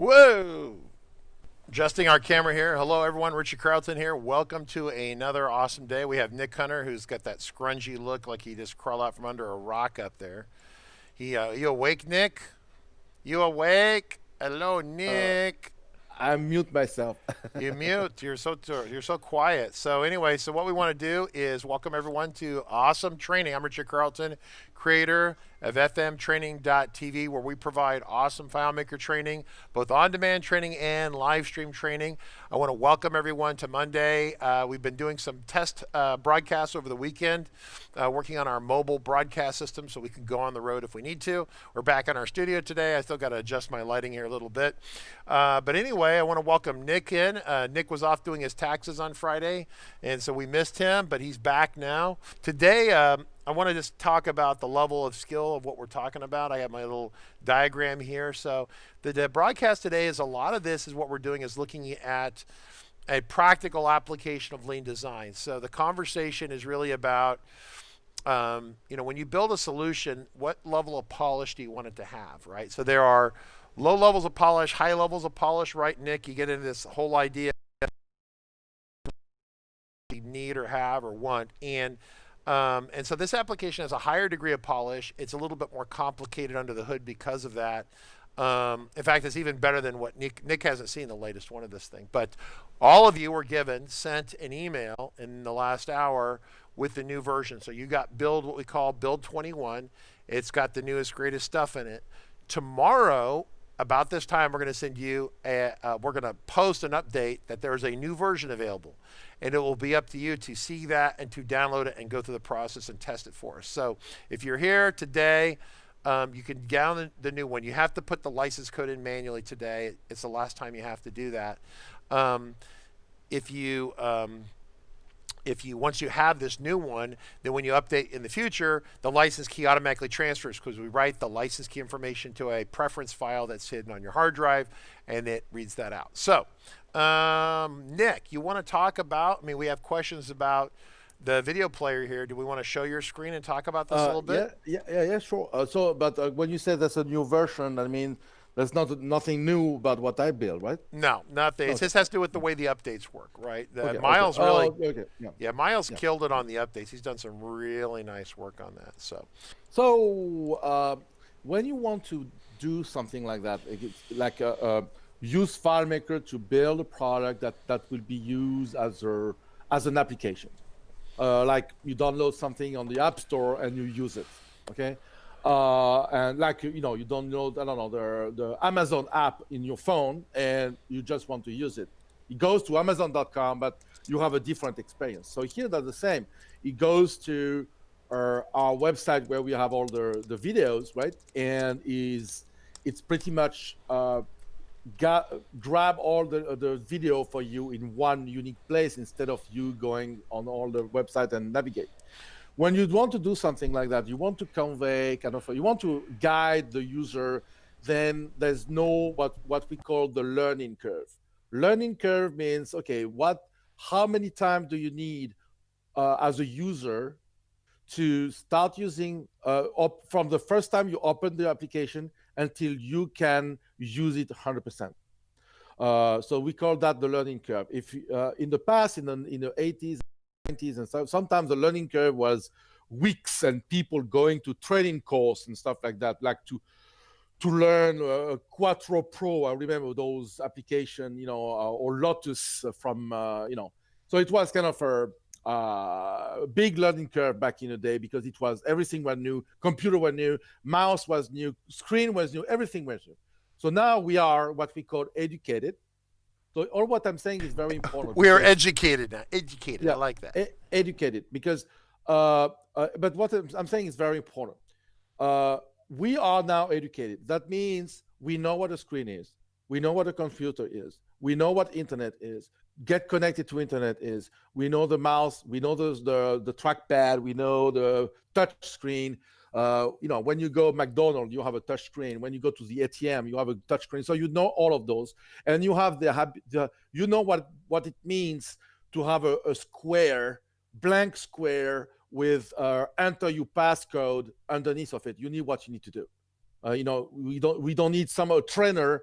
Whoa! Adjusting our camera here. Hello, everyone. Richard Carlton here. Welcome to another awesome day. We have Nick Hunter, who's got that scrungy look like he just crawled out from under a rock up there. You awake, Nick? You awake? Hello, Uh, Nick. I mute myself. You mute. You're so quiet. So anyway, so what we want to do is welcome everyone to awesome training. I'm Richard Carlton, creator of fmtraining.tv, where we provide awesome FileMaker training, both on-demand training and live stream training. I want to welcome everyone to Monday. We've been doing some test broadcasts over the weekend, working on our mobile broadcast system so we can go on the road if we need to. We're back in our studio today. I still got to adjust my lighting here a little bit. But anyway, I want to welcome Nick in. Nick was off doing his taxes on Friday, and so we missed him, but he's back now. Today, I want to just talk about the level of skill of what we're talking about. I have my little diagram here. So the broadcast today is a lot of this is what we're doing is looking at a practical application of lean design. So the conversation is really about, when you build a solution, what level of polish do you want it to have, right? So there are low levels of polish, high levels of polish, right, Nick? You get into this whole idea you need or have or want. And so this application has a higher degree of polish. It's a little bit more complicated under the hood because of that. In fact, it's even better than what Nick hasn't seen the latest one of this thing. But all of you were sent an email in the last hour with the new version. So you got what we call build 21. It's got the newest, greatest stuff in it. Tomorrow, about this time, we're going to send you we're going to post an update that there's a new version available, and it will be up to you to see that and to download it and go through the process and test it for us. So if you're here today, you can download the new one. You have to put the license code in manually today. It's the last time you have to do that. If you once you have this new one, then when you update in the future, the license key automatically transfers because we write the license key information to a preference file that's hidden on your hard drive, and it reads that out. So, Nick, you want to talk about? I mean, we have questions about the video player here. Do we want to show your screen and talk about this a little bit? Yeah, sure. But when you say that's a new version, I mean, there's nothing new about what I built, right? No, nothing. Okay. This has to do with the way the updates work, right? Okay. Miles Oh, really, okay. Yeah. yeah, Miles Yeah. killed it on the updates. He's done some really nice work on that. So. So when you want to do something like that, like use FileMaker to build a product that will be used as an application. Like you download something on the App Store and you use it, okay? And like you download, I don't know, the Amazon app in your phone and you just want to use it. It goes to Amazon.com, but you have a different experience. So here they're the same. It goes to our website where we have all the videos, right? And it's pretty much grab all the video for you in one unique place instead of you going on all the website and navigate. When you want to do something like that, you want to convey you want to guide the user, then there's no what we call the learning curve. Learning curve means, okay, how many times do you need as a user to start using from the first time you open the application until you can use it 100%. So we call that the learning curve. If in the past, in the 80s, 90s, and so sometimes the learning curve was weeks and people going to training course and stuff like that, like to learn Quattro Pro. I remember those application, or Lotus from, So it was kind of a big learning curve back in the day because everything was new, computer was new, mouse was new, screen was new, everything was new. So now we are what we call educated. So all what I'm saying is very important. We are educated now. Educated. Yeah, I like that. Educated because, but what I'm saying is very important. We are now educated. That means we know what a screen is. We know what a computer is. We know what internet is. Get connected to internet is. We know the mouse. We know the trackpad. We know the touch screen. When you go McDonald's, you have a touch screen. When you go to the ATM, you have a touch screen. So you know all of those, and you have you know what it means to have a blank square with enter your passcode underneath of it. You need what you need to do. We don't need some trainer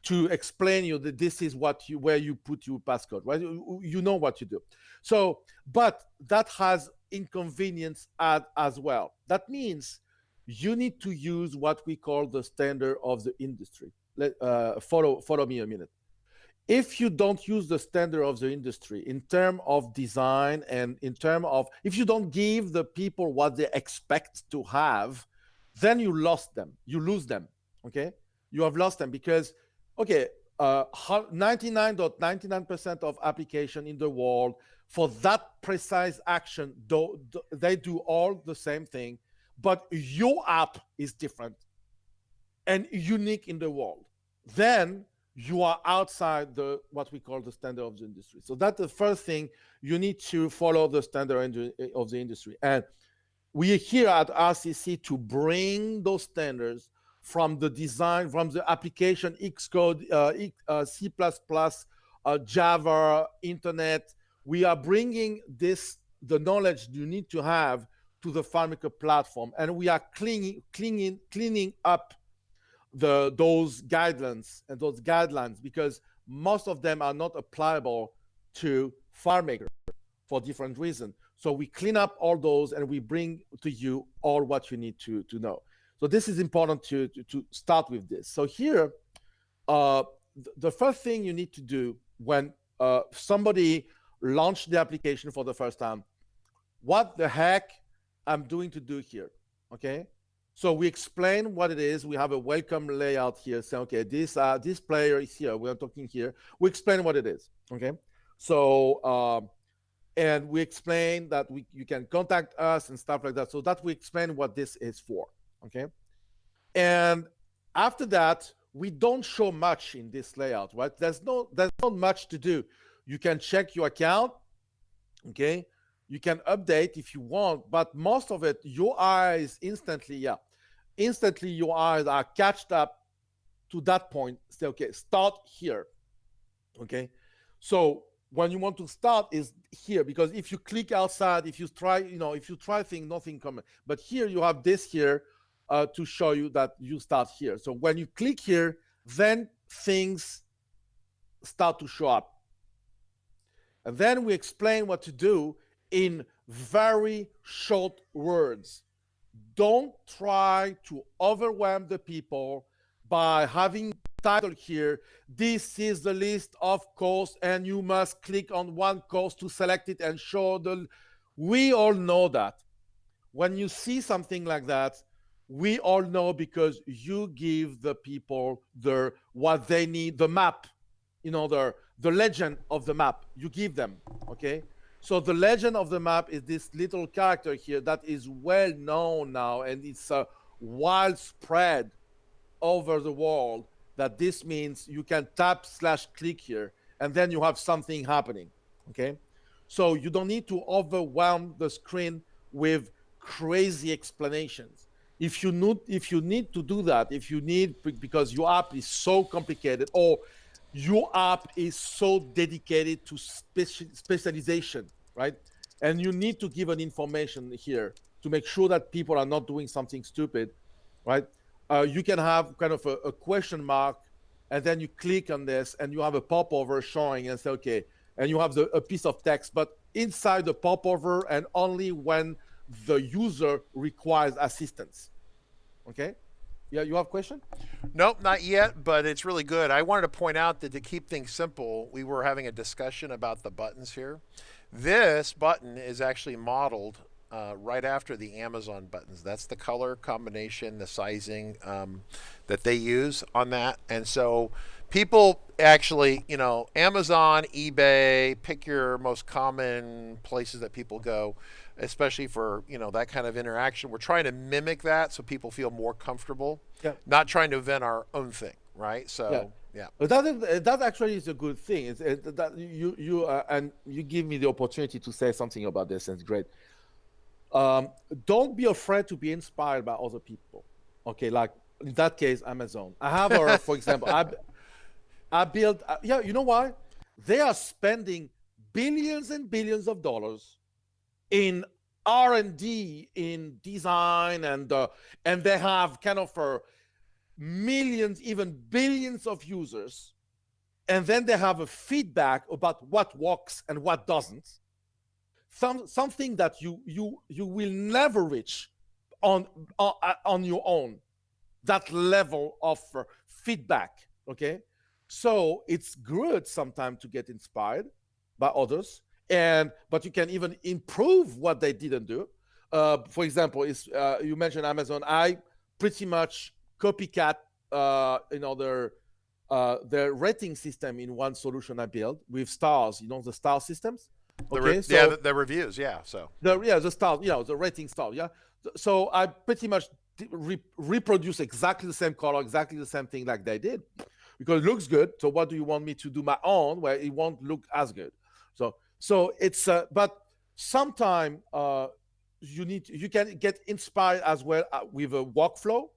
to explain you that this is what you where you put your passcode, right? You know what you do. So, but that has inconvenience as well. That means you need to use what we call the standard of the industry. Follow me a minute. If you don't use the standard of the industry in terms of design and in terms of, if you don't give the people what they expect to have, then you lost them, you lose them. Okay, you have lost them because, okay, 99.99% of application in the world for that precise action, they do all the same thing, but your app is different and unique in the world. Then you are outside the what we call the standard of the industry. So that's the first thing. You need to follow the standard of the industry. And we are here at RCC to bring those standards from the design, from the application, Xcode, C++, Java, Internet. We are bringing the knowledge you need to have to the FileMaker platform. And we are cleaning up those guidelines because most of them are not applicable to FileMaker for different reasons. So we clean up all those and we bring to you all what you need to know. So this is important to start with this. So here, the first thing you need to do when somebody launched the application for the first time, what the heck I'm doing to do here, okay? So we explain what it is. We have a welcome layout here. Say, okay, this player is here. We're talking here. We explain what it is, okay? So, and we explain that you can contact us and stuff like that. So that we explain what this is for, okay? And after that, we don't show much in this layout, right? There's not much to do. You can check your account, okay? You can update if you want, but most of it, your eyes instantly your eyes are catched up to that point. Say, okay, start here, okay? So when you want to start is here, because if you click outside, if you try things, nothing comes. But here you have this here to show you that you start here. So when you click here, then things start to show up. And then we explain what to do in very short words. Don't try to overwhelm the people by having title here. This is the list of courses and you must click on one course to select it and show we all know that. When you see something like that, we all know because you give the people what they need, the map, the legend of the map, you give them, okay? So the legend of the map is this little character here that is well known now, and it's widespread over the world, that this means you can tap/click here, and then you have something happening, okay? So you don't need to overwhelm the screen with crazy explanations. If you need to do that, because your app is so complicated, or your app is so dedicated to specialization, right? And you need to give an information here to make sure that people are not doing something stupid, right? You can have kind of a question mark, and then you click on this, and you have a popover showing, and say, okay, and you have a piece of text, but inside the popover, and only when the user requires assistance, okay? Yeah, you have a question? Nope, not yet, but it's really good. I wanted to point out that to keep things simple, we were having a discussion about the buttons here. This button is actually modeled right after the Amazon buttons. That's the color combination, the sizing that they use on that. And so people actually, Amazon, eBay, pick your most common places that people go, especially for that kind of interaction. We're trying to mimic that so people feel more comfortable. Yeah. Not trying to invent our own thing, right? So yeah. But that actually is a good thing. That and you give me the opportunity to say something about this, and it's great. Don't be afraid to be inspired by other people. Okay, like in that case, Amazon. I have, for example, I built. You know why? They are spending billions and billions of dollars in R&D, in design, and they have kind of millions, even billions of users, and then they have a feedback about what works and what doesn't, something that you will never reach on your own, that level of feedback. Okay, so it's good sometimes to get inspired by others, but you can even improve what they didn't do. For example, you mentioned Amazon. I pretty much copycat their rating system in one solution I built with stars. The star systems. Okay, the reviews, yeah. So the stars, the rating stars, yeah. So I pretty much reproduce exactly the same color, exactly the same thing like they did, because it looks good. So what do you want me to do my own where it won't look as good? So it's but sometimes you can get inspired as well with a workflow,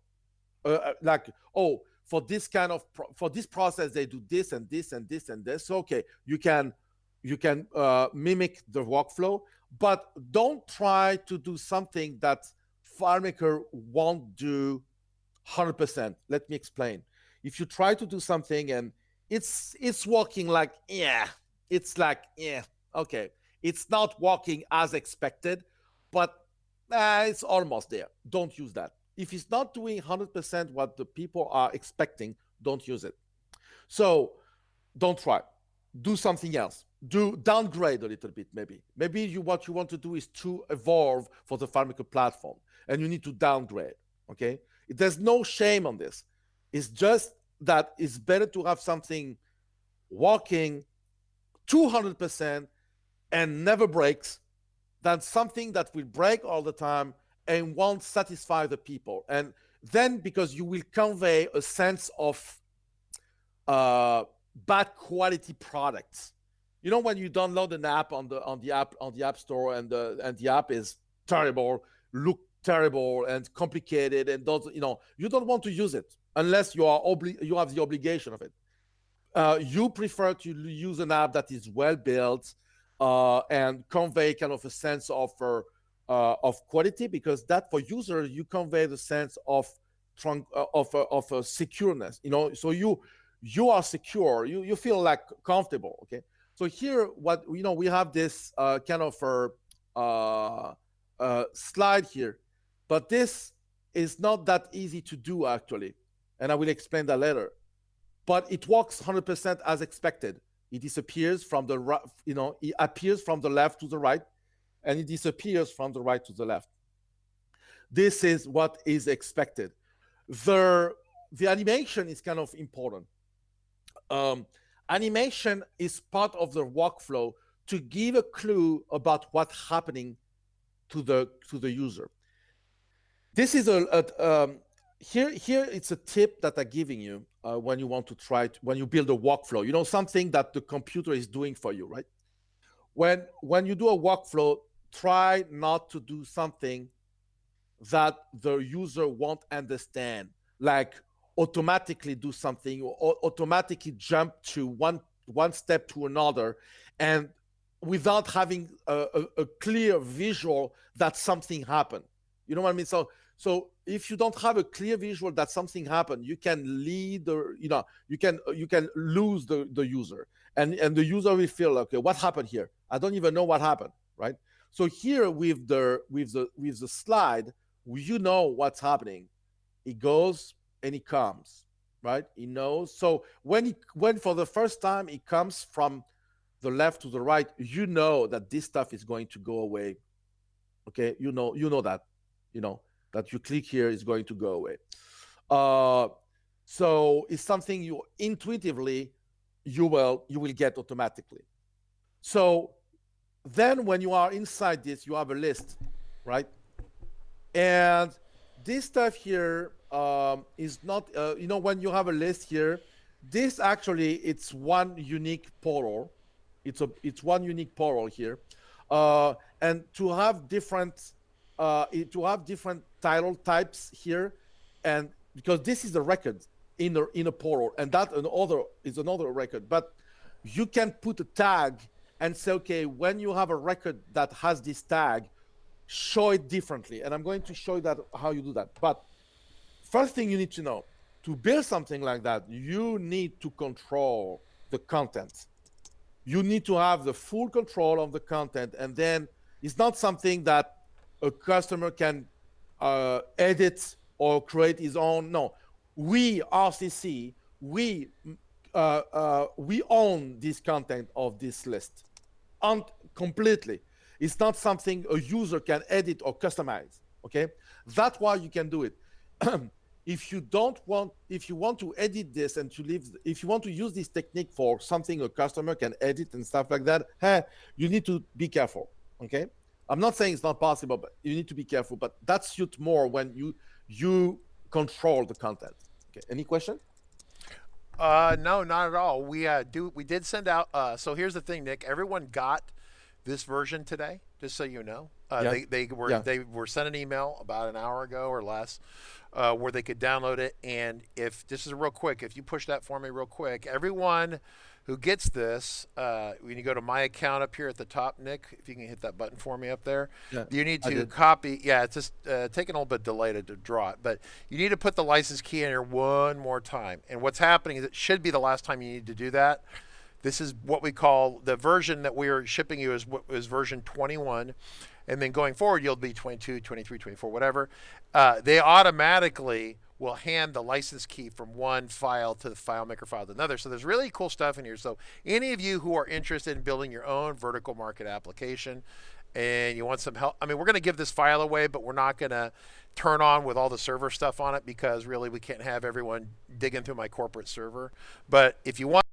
like, oh, for this kind of for this process they do this and this and this and this. So, okay, you can mimic the workflow, but don't try to do something that FileMaker won't do 100%. Let me explain. If you try to do something and it's working like, it's like, okay, it's not working as expected, but it's almost there. Don't use that. If it's not doing 100% what the people are expecting, don't use it. So don't try. Do something else. Downgrade a little bit, maybe. What you want to do is to evolve for the FileMaker platform, and you need to downgrade. Okay? There's no shame on this. It's just that it's better to have something working 200% and never breaks than something that will break all the time and won't satisfy the people. And then, because you will convey a sense of bad quality products. When you download an app on the app store and the app is terrible, look terrible and complicated, and you don't want to use it unless you have the obligation of it. You prefer to use an app that is well built and convey kind of a sense of quality, because that, for users, you convey the sense of secureness. So you are secure. You feel like comfortable. Okay. So here, we have this kind of slide here, but this is not that easy to do actually, and I will explain that later. But it works 100% as expected. It disappears from the right, it appears from the left to the right, and it disappears from the right to the left. This is what is expected. The animation is kind of important. Animation is part of the workflow to give a clue about what's happening to the user. This is here it's a tip that I'm giving you when you want to when you build a workflow. Something that the computer is doing for you, right? When you do a workflow, try not to do something that the user won't understand, like automatically do something or automatically jump to one step to another, and without having a clear visual that something happened. You know what I mean? So if you don't have a clear visual that something happened, you can lead you can lose the user, and the user will feel, okay, what happened here? I don't even know what happened, right? So here with the slide, what's happening. It goes and it comes, right? It knows. So when for the first time it comes from the left to the right, that this stuff is going to go away. Okay, that, that you click here is going to go away. So it's something you intuitively you will get automatically. So then when you are inside this, you have a list, right? And this stuff here is not, when you have a list here, this actually, it's one unique portal. It's one unique portal here. And to have different title types here, and because this is a record in a portal, and that is another record, but you can put a tag and say, okay, when you have a record that has this tag, show it differently. And I'm going to show you how you do that. But first thing you need to know, to build something like that, you need to control the content. You need to have the full control of the content, and then it's not something that a customer can edit or create his own. No, we RCC, we own this content of this list, completely. It's not something a user can edit or customize. Okay, that's why you can do it. If you want to edit this and to leave, if you want to use this technique for something a customer can edit and stuff like that, you need to be careful. Okay, I'm not saying it's not possible, but you need to be careful. But that suits more when you control the content. Okay, any question? No, not at all. We did send out. So here's the thing, Nick. Everyone got this version today, just so you know. Yeah. They were sent an email about an hour ago or less, where they could download it. And if this is real quick, if you push that for me real quick, everyone who gets this, when you go to my account up here at the top, Nick, if you can hit that button for me up there, Yeah, you need I to did. copy. Yeah, it's just taking a little bit delay to draw it, but you need to put the license key in here one more time. And what's happening is it should be the last time you need to do that. This is what we call the version that we are shipping you is version 21. And then going forward, you'll be 22, 23, 24, whatever. They automatically will hand the license key from one file to the FileMaker file to another. So there's really cool stuff in here. So any of you who are interested in building your own vertical market application and you want some help, I mean, we're going to give this file away, but we're not going to turn on with all the server stuff on it because really we can't have everyone digging through my corporate server. But if you want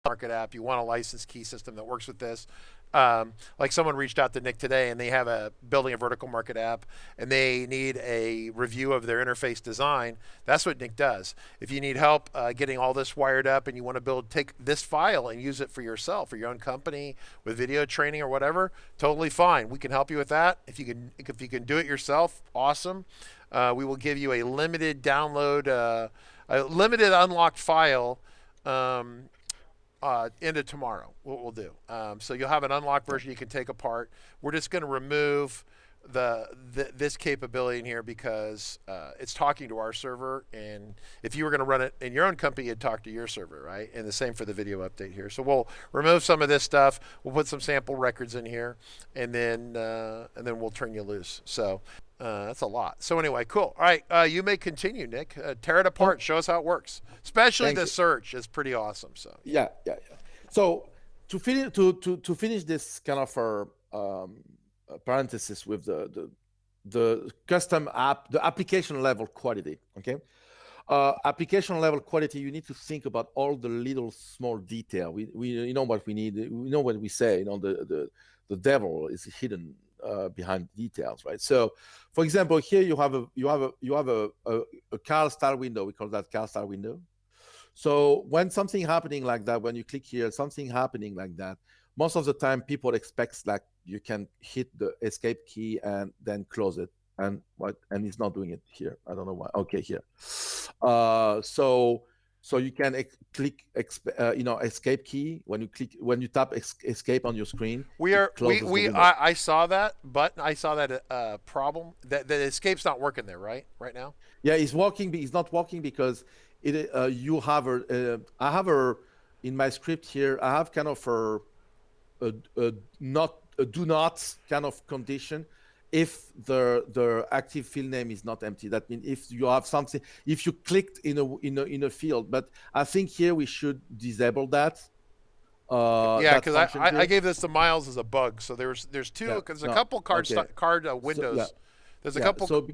market app, you want a license key system that works with this. Like someone reached out to Nick today and they have building a vertical market app and they need a review of their interface design. That's what Nick does. If you need help getting all this wired up and you want to take this file and use it for yourself, for your own company with video training or whatever, totally fine. We can help you with that. If you can do it yourself, awesome. We will give you a limited download, a limited unlocked file into tomorrow. What we'll do. So you'll have an unlocked version you can take apart. We're just going to remove this capability in here because it's talking to our server, and if you were going to run it in your own company, you'd talk to your server, right? And the same for the video update here. So we'll remove some of this stuff. We'll put some sample records in here, and then we'll turn you loose. So that's a lot. So anyway, cool. All right, you may continue, Nick. Tear it apart. Show us how it works. Especially Thank the you. search is pretty awesome. So Yeah. So to finish this kind of parenthesis with the custom app, the application level quality. Okay, application level quality. You need to think about all the little small detail. We you know what we need. We know what we say. You know the devil is hidden behind details, right? So, for example, here you have a car style window. We call that car style window. So when something happening like that, when you click here, something happening like that, most of the time people expect like you can hit the escape key and then close it. And it's not doing it here. I don't know why. Okay, here. So you can click escape key when you tap escape on your screen. I saw that button. I saw that problem. That the escape's not working there, right now. Yeah, it's working. It's not working because you have I have in my script here. I have kind of a do not kind of condition if the active field name is not empty. That means if you have something, if you clicked in a field. But I think here we should disable that. Yeah, because I gave this to Miles as a bug. So there's two. Because a couple card windows. So, yeah. There's a couple.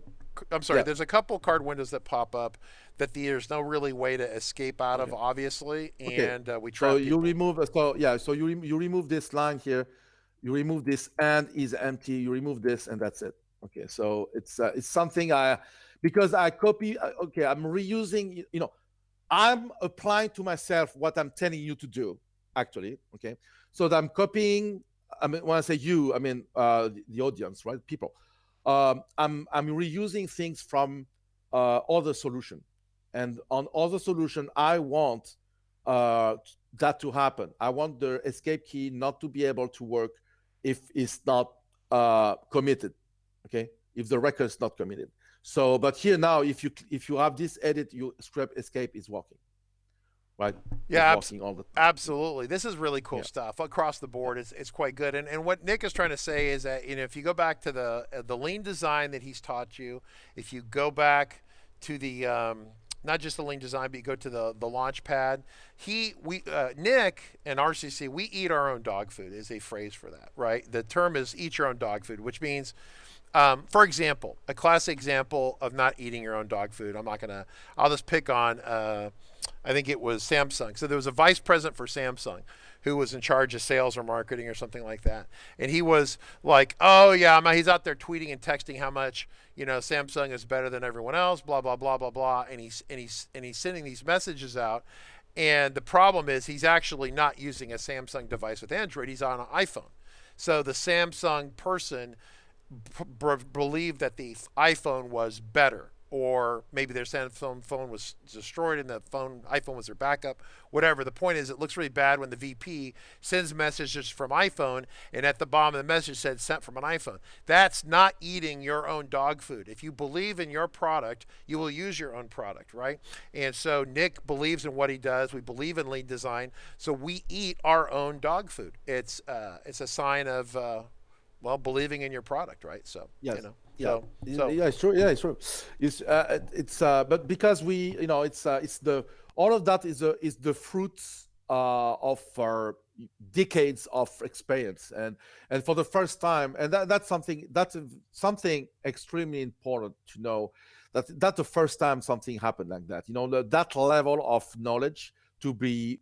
I'm sorry. Yeah. There's a couple card windows that pop up that there's no really way to escape out of, obviously, and we try. So you remove. So you remove this line here. You remove this and is empty. You remove this and that's it. Okay. So it's something because I copy. Okay, I'm reusing. I'm applying to myself what I'm telling you to do. Actually, okay. So I'm copying. I mean, when I say you, I mean the audience, right? People. I'm reusing things from other solution, and on other solution, I want that to happen. I want the escape key not to be able to work if it's not committed. Okay, if the record is not committed. So, but here now, if you have this edit, your script escape is working, right? Yeah, It's working all the time. absolutely. This is really cool Yeah. stuff across the board. It's quite good. And what Nick is trying to say is that, you know, if you go back to the lean design that he's taught you, if you go back to the not just the lean design, but you go to the launch pad. Nick and RCC, we eat our own dog food is a phrase for that, right? The term is eat your own dog food, which means, for example, a classic example of not eating your own dog food. I'll just pick on, I think it was Samsung. So there was a vice president for Samsung who was in charge of sales or marketing or something like that. And he was like, oh yeah, he's out there tweeting and texting how much, you know, Samsung is better than everyone else, blah, blah, blah, blah, blah. And he's sending these messages out. And the problem is he's actually not using a Samsung device with Android. He's on an iPhone. So the Samsung person believed that the iPhone was better, or maybe their Samsung phone was destroyed and the iPhone was their backup, whatever. The point is, it looks really bad when the VP sends messages from iPhone and at the bottom of the message said sent from an iPhone. That's not eating your own dog food. If you believe in your product, you will use your own product, right? And so Nick believes in what he does. We believe in lean design, so we eat our own dog food. It's a sign of well, believing in your product, right? So, Yes. you know, Yeah. so Yeah, it's true. Yeah, it's true. But because we, you know, it's the all of that is the fruits of our decades of experience, and for the first time, and that's something extremely important to know, that the first time something happened like that, you know, that level of knowledge to be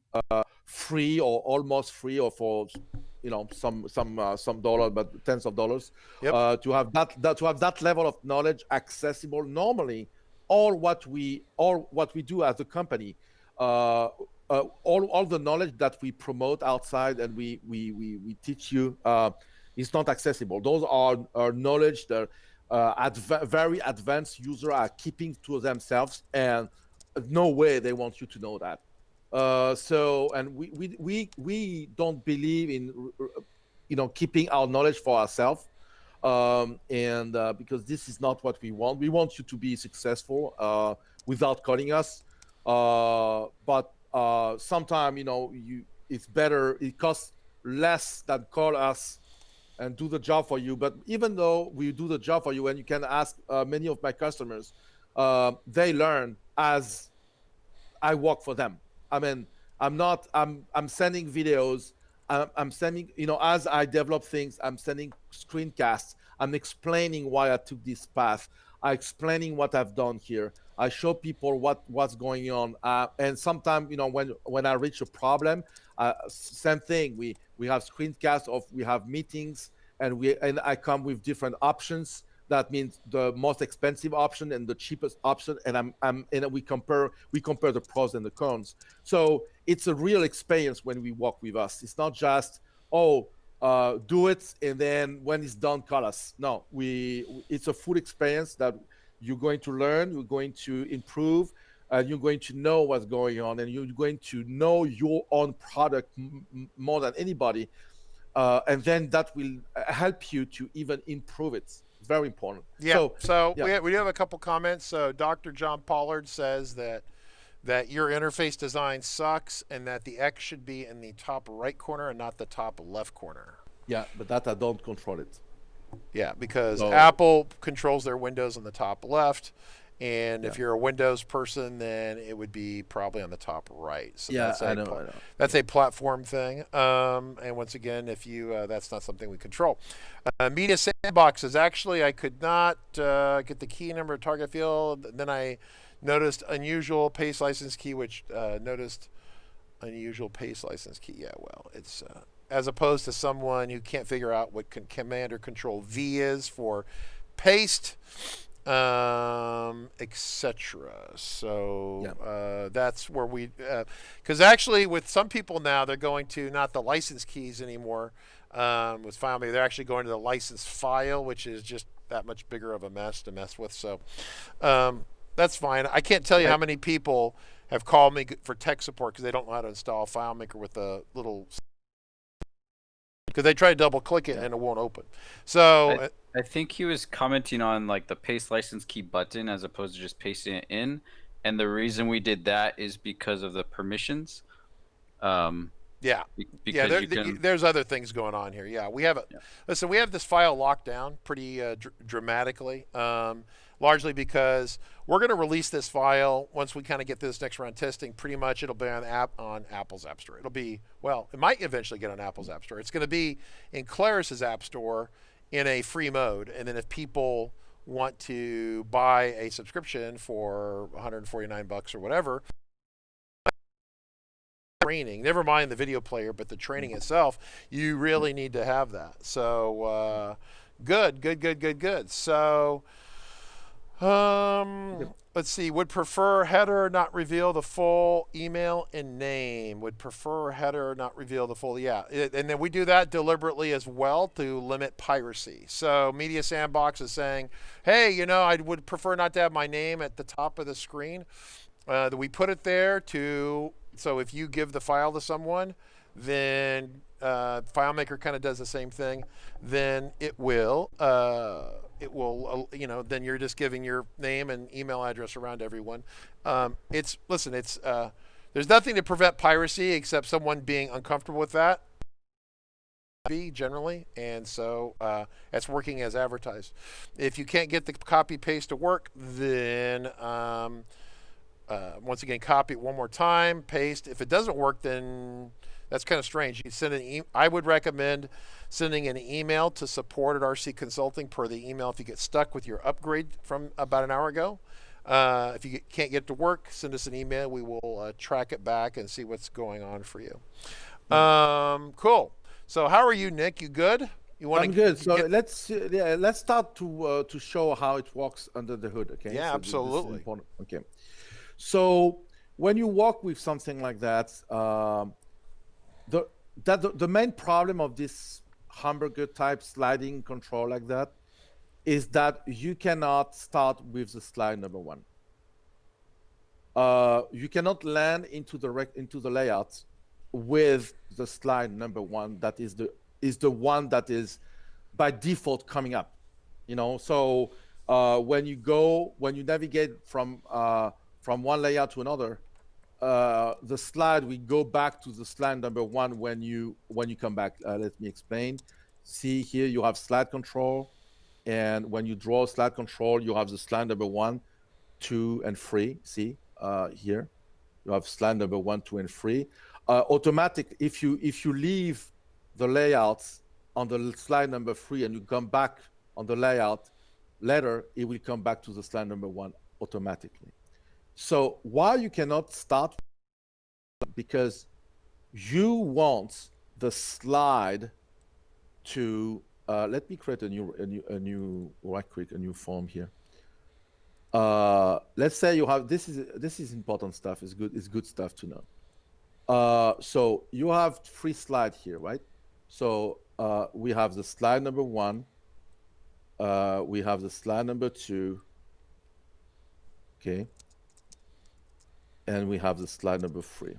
free or almost free, or for, you know, some dollar, but tens of dollars, yep. to have that level of knowledge accessible. Normally, all what we do as a company, all the knowledge that we promote outside and we teach you is not accessible. Those are knowledge that very advanced users are keeping to themselves, and no way they want you to know that. So, and we don't believe in, you know, keeping our knowledge for ourselves, and because this is not what we want. We want you to be successful without calling us, but sometimes, you know, it's better. It costs less than call us and do the job for you. But even though we do the job for you, and you can ask many of my customers, they learn as I work for them. I mean, I'm sending videos. I'm sending, you know, as I develop things, I'm sending screencasts. I'm explaining why I took this path. I'm explaining what I've done here. I show people what's going on. And sometimes, you know, when I reach a problem, same thing. We have screencasts we have meetings, and I come with different options. That means the most expensive option and the cheapest option, and we compare the pros and the cons. So it's a real experience when we work with us. It's not just, do it and then when it's done, call us. No, it's a full experience that you're going to learn, you're going to improve, and you're going to know what's going on, and you're going to know your own product more than anybody, and then that will help you to even improve it. Very important. Yeah. So yeah. we do have a couple comments. So Dr. John Pollard says that your interface design sucks and that the X should be in the top right corner and not the top left corner. Yeah, but that I don't control it. Yeah, because Apple controls their Windows on the top left, and if you're a Windows person, then it would be probably on the top right. So yeah, I know. That's a platform thing. And once again, if you that's not something we control. Media Sandbox is actually, I could not get the key number target field. Then I noticed unusual paste license key, which noticed unusual paste license key. Yeah, well, it's as opposed to someone who can't figure out what Command or Control V is for paste, etc. So that's where we, because actually with some people now, they're going to not the license keys anymore. With FileMaker, they're actually going to the license file, which is just that much bigger of a mess to mess with. So that's fine. I can't tell you how many people have called me for tech support because they don't know how to install FileMaker with the little because they try to double click it and it won't open. So I think he was commenting on like the paste license key button as opposed to just pasting it in. And the reason we did that is because of the permissions. Yeah. Because there's other things going on here. Yeah, we have it. Yeah. Listen, we have this file locked down pretty dramatically, largely because we're going to release this file once we kind of get this next round testing. Pretty much, it'll be on Apple's App Store. It'll be, well, it might eventually get on Apple's App Store. It's going to be in Claris's App Store in a free mode, and then if people want to buy a subscription for $149 or whatever. Training, never mind the video player, but the training itself, you really need to have that. So good. So let's see, would prefer header not reveal the full email and name. Would prefer header not reveal the full, and then we do that deliberately as well to limit piracy. So Media Sandbox is saying, hey, I would prefer not to have my name at the top of the screen. That we put it there so if you give the file to someone, then FileMaker kind of does the same thing. Then it will, then you're just giving your name and email address around to everyone. There's nothing to prevent piracy except someone being uncomfortable with that. Generally, and so it's working as advertised. If you can't get the copy paste to work, then once again, copy it one more time, paste. If it doesn't work, then that's kind of strange. You send I would recommend sending an email to support at RC Consulting per the email if you get stuck with your upgrade from about an hour ago. If you can't get to work, send us an email. We will track it back and see what's going on for you. Cool. So how are you, Nick? You good? I'm good. So let's start to show how it works under the hood. Okay. Yeah, so absolutely. Okay. So when you work with something like that, the main problem of this hamburger type sliding control like that is that you cannot start with the slide number one. You cannot land into the layout with the slide number one that is the one that is by default coming up. So when you navigate from one layout to another, the slide will go back to the slide number one when you come back. Let me explain. See here, you have slide control, and when you draw slide control, you have the slide number 1, 2, and 3. See here, you have slide number 1, 2, and 3. Automatic. If you leave the layouts on the slide number 3 and you come back on the layout later, it will come back to the slide number 1 automatically. So why you cannot start, because you want the slide to let me create a new right click, a new form here. Let's say you have this is important stuff. It's good stuff to know. So you have 3 slides here, right? So we have the slide number 1, we have the slide number 2, okay, and we have the slide number 3.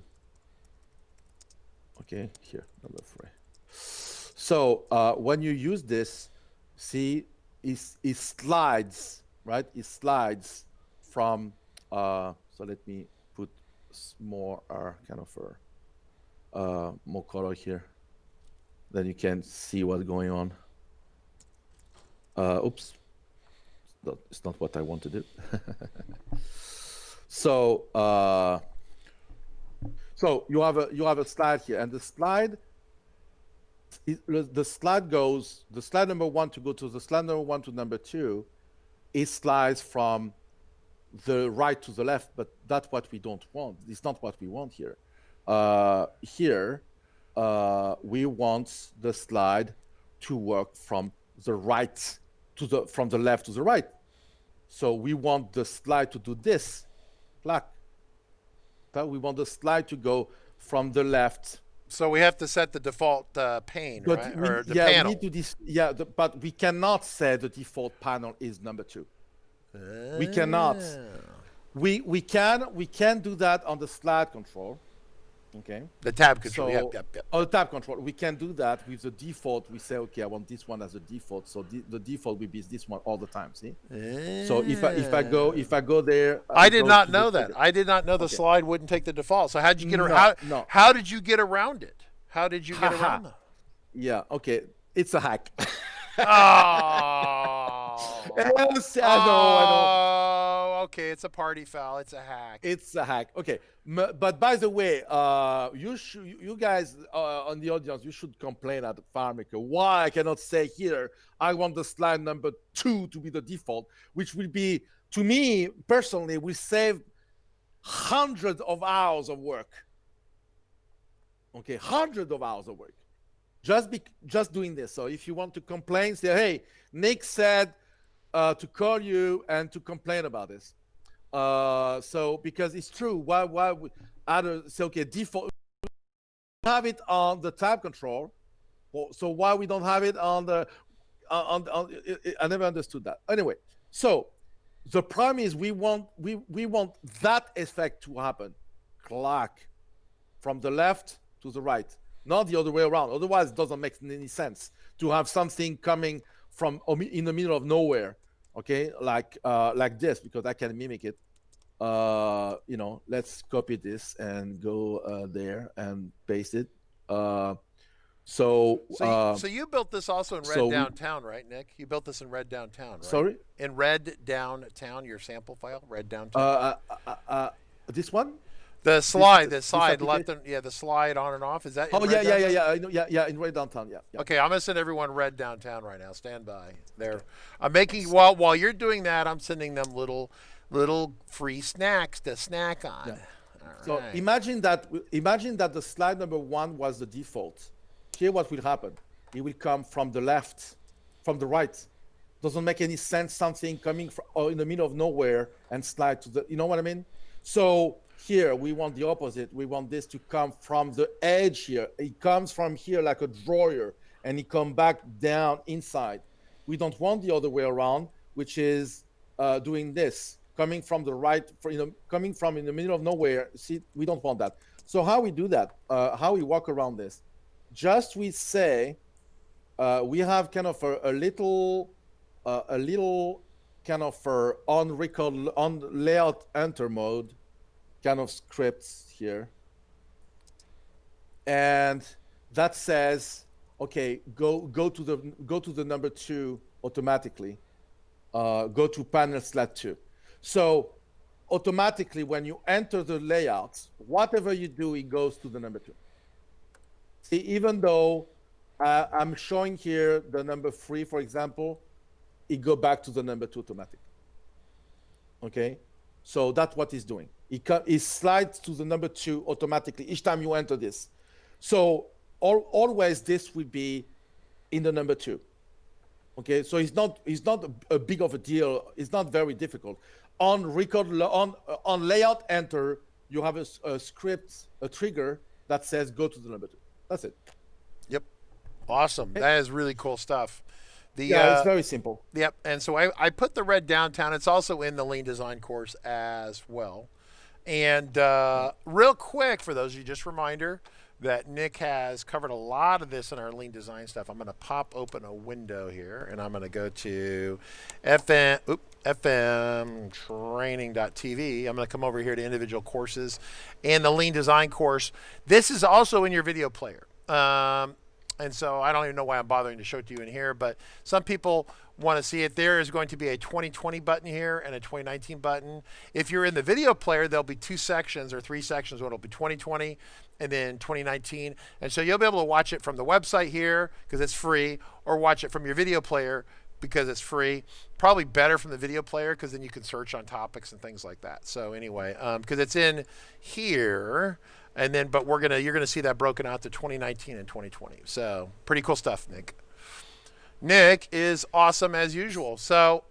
Okay, here, number 3. So when you use this, see, it slides, right? It slides from, so let me put more kind of more color here. Then you can see what's going on. Oops, it's not what I want to do. So you have a slide here, and the slide goes, the slide number 1 to go to the slide number 1 to number 2, it slides from the right to the left, but that's what we don't want. It's not what we want here. Here, we want the slide to work from the right to from the left to the right. So we want the slide to do this, black. We want the slide to go from the left. So we have to set the default pane, right? Or the panel. We need to but we cannot say the default panel is number 2. We cannot. We can do that on the slide control. Okay. The tab control. So, Yep. on the tab control, we can do that with the default. We say, okay, I want this one as a default. So the default will be this one all the time. See? So if I go there, I did go not to know the that. trigger. I did not know the Okay. slide wouldn't take the default. So how'd you get No, around? no. How did you get around it? How did you get Haha. around that? Yeah. Okay. It's a hack. Oh. Yes, I know. Oh, okay. It's a party foul. It's a hack. It's a hack. Okay. But by the way, you guys on the audience, you should complain at FileMaker. Why I cannot say here, I want the slide number 2 to be the default, which will be, to me personally, will save hundreds of hours of work. Okay, hundreds of hours of work. Just doing this. So if you want to complain, say, hey, Nick said to call you and to complain about this. So because it's true, why we say, okay, default have it on the tab control, so why we don't have it on the I never understood that. Anyway, so the problem is we want that effect to happen, clack, from the left to the right, not the other way around. Otherwise, it doesn't make any sense to have something coming from in the middle of nowhere. Okay, like this, because I can mimic it. Let's copy this and go there and paste it. So you built this also in Red Downtown, right, Nick? You built this in Red Downtown, right? Sorry? In Red Downtown, your sample file, Red Downtown. This one? The slide, the slide on and off. Is that? Oh yeah. I know, yeah. In Red Downtown, yeah. Okay, I'm gonna send everyone Red Downtown right now. Stand by. There, I'm making while you're doing that, I'm sending them little free snacks to snack on. Yeah. All So right. imagine that the slide number 1 was the default. Here, what will happen? It will come from the left, from the right. Doesn't make any sense. Something coming from in the middle of nowhere and slide to the. You know what I mean? So here we want the opposite. We want this to come from the edge here. It comes from here like a drawer, and it come back down inside. We don't want the other way around, which is doing this, coming from the right, coming from in the middle of nowhere. See, we don't want that. So how we do that? How we walk around this? Just we say we have kind of a little kind of on layout enter mode kind of scripts here, and that says, okay, go to the number 2 automatically. Go to panel slide 2. So automatically, when you enter the layouts, whatever you do, it goes to the number 2. See, even though I'm showing here the number 3, for example, it go back to the number 2 automatically. Okay, so that's what it's doing. It slides to the number 2 automatically each time you enter this. So always this will be in the number 2. Okay, so it's not a big of a deal. It's not very difficult. On layout enter, you have a script, a trigger that says go to the number 2. That's it. Yep. Awesome. That is really cool stuff. It's very simple. Yep. And so I put the Red Downtown. It's also in the Lean Design course as well. And real quick, for those of you, just a reminder that Nick has covered a lot of this in our Lean Design stuff. I'm going to pop open a window here, and I'm going to go to fmtraining.tv. I'm going to come over here to individual courses and the Lean Design course. This is also in your video player. And so I don't even know why I'm bothering to show it to you in here, but some people want to see it. There is going to be a 2020 button here and a 2019 button. If you're in the video player, there'll be 2 sections or 3 sections. One will be 2020 and then 2019. And so you'll be able to watch it from the website here because it's free, or watch it from your video player because it's free. Probably better from the video player because then you can search on topics and things like that. So anyway, because it's in here. And then, but you're gonna see that broken out to 2019 and 2020. So pretty cool stuff, Nick. Nick is awesome as usual. So,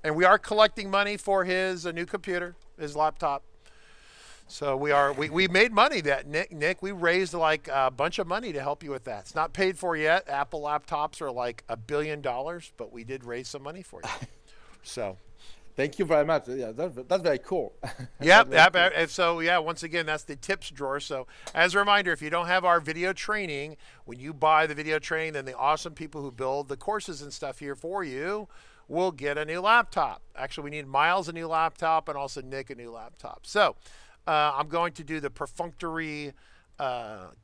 and we are collecting money for his new computer, his laptop. So we made money that Nick, we raised like a bunch of money to help you with that. It's not paid for yet. Apple laptops are like $1 billion, but we did raise some money for you. So Thank you very much. Yeah, that's very cool. Yep, That's very cool. and so yeah, once again, that's the tips drawer. So as a reminder, if you don't have our video training, when you buy the video training, then the awesome people who build the courses and stuff here for you will get a new laptop. Actually, we need Miles a new laptop and also Nick a new laptop. So I'm going to do the perfunctory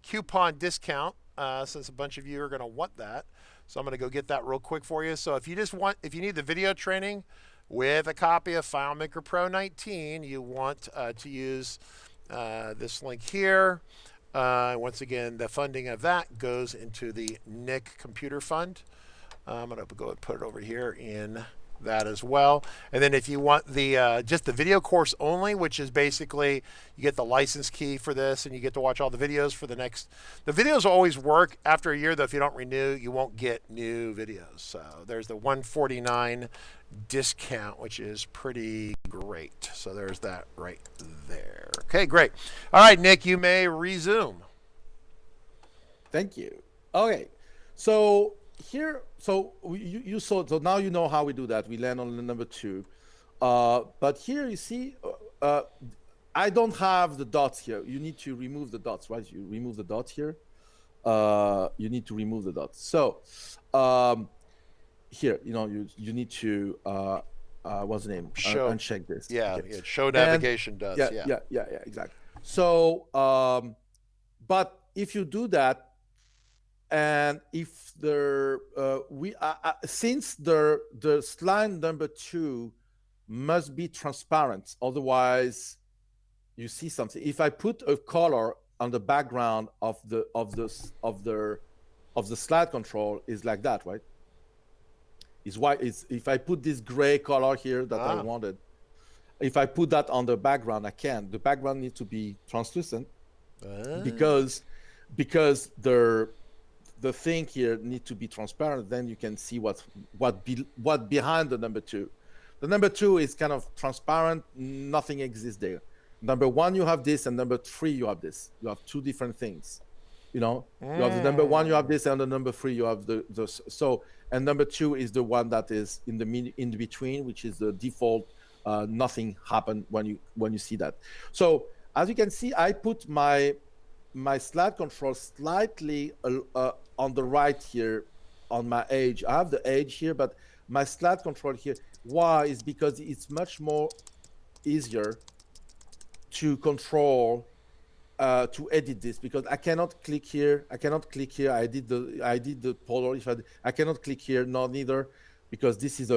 coupon discount since a bunch of you are going to want that. So I'm going to go get that real quick for you. So if you need the video training with a copy of FileMaker Pro 19, you want to use this link here. Once again, the funding of that goes into the Nick Computer Fund. I'm going to go and put it over here in that as well. And then if you want the just the video course only, which is basically you get the license key for this and you get to watch all the videos for the next. The videos always work after a year, though. If you don't renew, you won't get new videos. So there's the $149 discount, which is pretty great. So there's that right there. Okay, great. All right, Nick, you may resume. Thank you. Okay, so here, so you saw. So now you know how we do that. We land on the number 2, but here you see, I don't have the dots here. You need to remove the dots, right? You remove the dots here. You need to remove the dots. So here, you need to what's the name? Show. Uncheck this. Yeah, Okay. yeah, show navigation does. Yeah, exactly. So, but if you do that, and if since the slide number 2 must be transparent, otherwise you see something. If I put a color on the background of the slide control, is like that, right? Is white. If I put this gray color here that I wanted, if I put that on the background, I can't. The background needs to be translucent because the thing here needs to be transparent. Then you can see what behind the number 2. The number 2 is kind of transparent. Nothing exists there. Number 1, you have this, and number 3, you have this. You have 2 different things. You have the number 1, you have this, and the number 3, you have the so. And number 2 is the one that is in between, which is the default. Nothing happened when you see that. So as you can see, I put my slide control slightly on the right here on my edge. I have the edge here, but my slide control here. Why? Is because it's much more easier to control, to edit this, because I cannot click here. I did the polar. I cannot click here, neither, because this is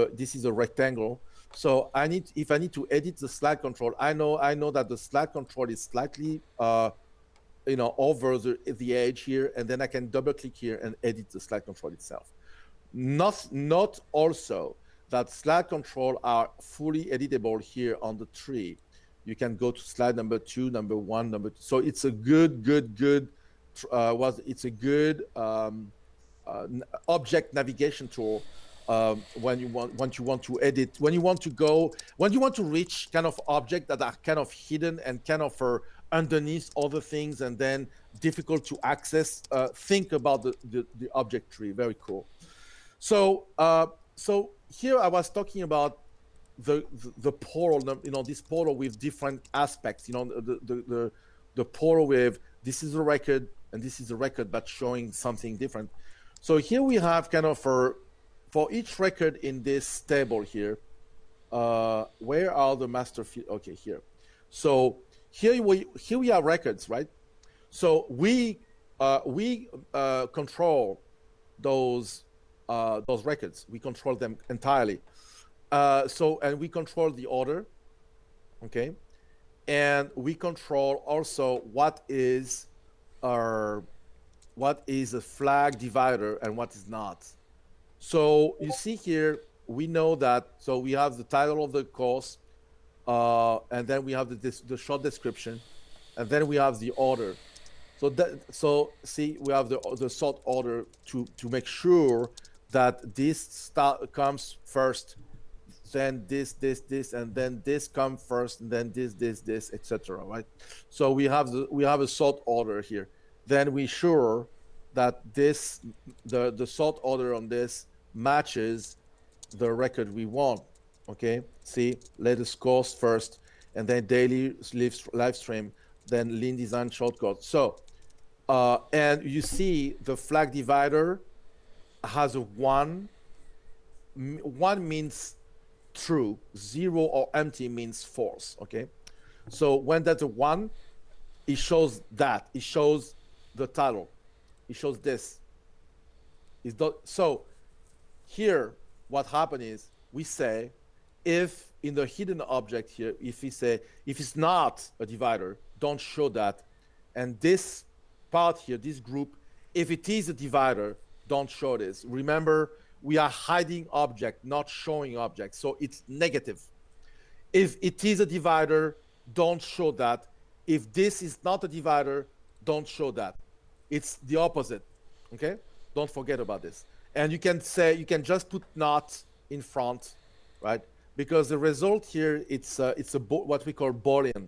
a rectangle. So if I need to edit the slide control, I know that the slide control is slightly over the edge here, and then I can double click here and edit the slide control itself. Not also that slide control are fully editable here on the tree. You can go to slide number 2, number 1, number 2. So it's a good object navigation tool when you want to edit, when you want to reach kind of objects that are kind of hidden and kind of underneath other things and then difficult to access. Think about the object tree. Very cool. So here I was talking about the portal, this portal with different aspects, the portal with this is a record and this is a record, but showing something different. So here we have kind of for each record in this table here, where are the master field? Okay, here. So here we have records, right? So we control those records. We control them entirely. And we control the order, okay, and we control also what is a flag divider and what is not. So you see here, we know that. So we have the title of the course, and then we have the short description, and then we have the order. So see, we have the sort order to make sure that this comes first. Then this, and then this come first, and then this, etc. Right? So we have a sort order here. Then we sure that the sort order on this matches the record we want. Okay, see, latest course first, and then daily live stream, then lean design shortcut. So, and you see the flag divider has a one. One means true, 0 or empty means false. Okay, so when that's a 1, it shows that, it shows the title, it shows this. It's not, so here what happened is we say, if in the hidden object here, if we say if it's not a divider, don't show that, and this part here, this group, if it is a divider, don't show this. Remember, we are hiding object, not showing object, so it's negative. If it is a divider, don't show that. If this is not a divider, don't show that. It's the opposite. Okay, don't forget about this. And you can say, you can just put not in front, right? Because the result here, it's what we call Boolean.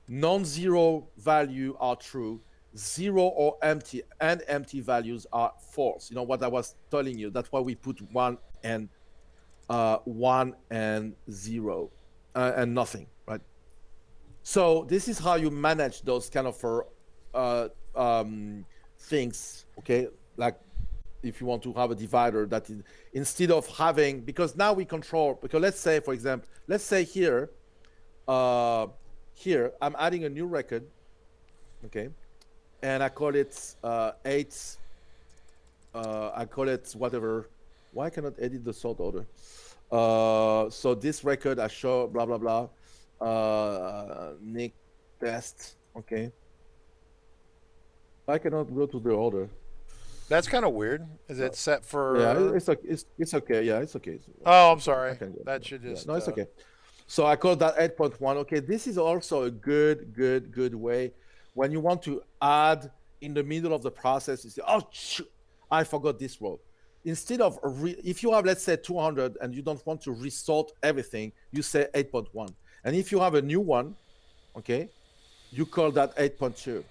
Non-zero value are true, 0 or empty and empty values are false. You know what I was telling you. That's why we put 1 and 0 and nothing, right? So this is how you manage those kind of things. Okay, like if you want to have a divider that is, instead of having, because now we control, because let's say, for example, let's say here, here I'm adding a new record, okay, and I call it 8, I call it whatever. Why cannot edit the sort order? So this record I show blah blah blah, Nick test, okay. I cannot go to the order. That's kind of weird. Is it set for? Yeah, it's okay. It's okay. Yeah, it's okay. Oh, I'm sorry. can go. That should just. No, it's okay. So I call that 8.1. Okay, this is also a good way when you want to add in the middle of the process. You say, oh, shoot, I forgot this row. Instead of if you have, let's say 200 and you don't want to resort everything, you say 8.1. And if you have a new one, okay, you call that 8.2,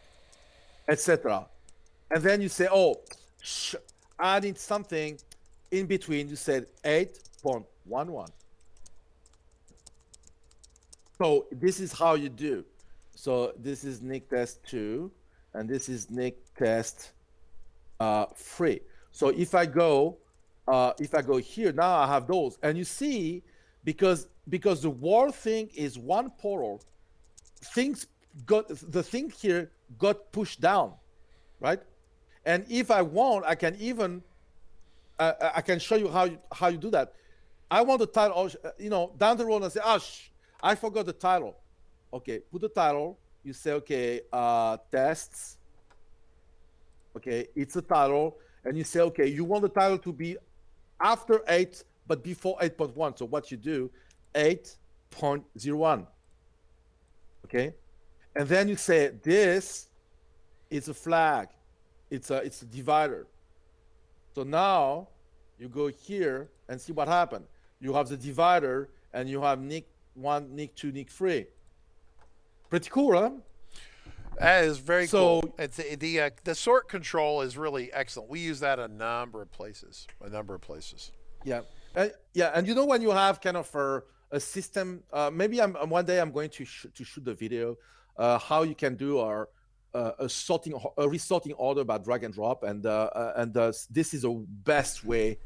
etc. And then you say, oh, adding something in between, you said 8.11. So this is how you do. So this is Nick test 2, and this is Nick test 3. So if I go here, now I have those, and you see, because the whole thing is one portal, the thing here got pushed down, right? And if I want, I can even I can show you how you do that. I want the title, you know, down the road and say, oh, I forgot the title. Okay, put the title. You say, okay, tests. Okay, it's a title, and you say, okay, you want the title to be after 8, but before 8.1. So what you do, 8.01. Okay, and then you say this is a flag. It's a divider. So now you go here and see what happened. You have the divider, and you have Nick 1, Nick 2, Nick 3. Pretty cool, huh? That is very So- cool. It's the sort control is really excellent. We use that a number of places. Yeah, yeah, and you know, when you have kind of a system, maybe one day I'm going to shoot the video how you can do a resorting order by drag and drop, and this is a best way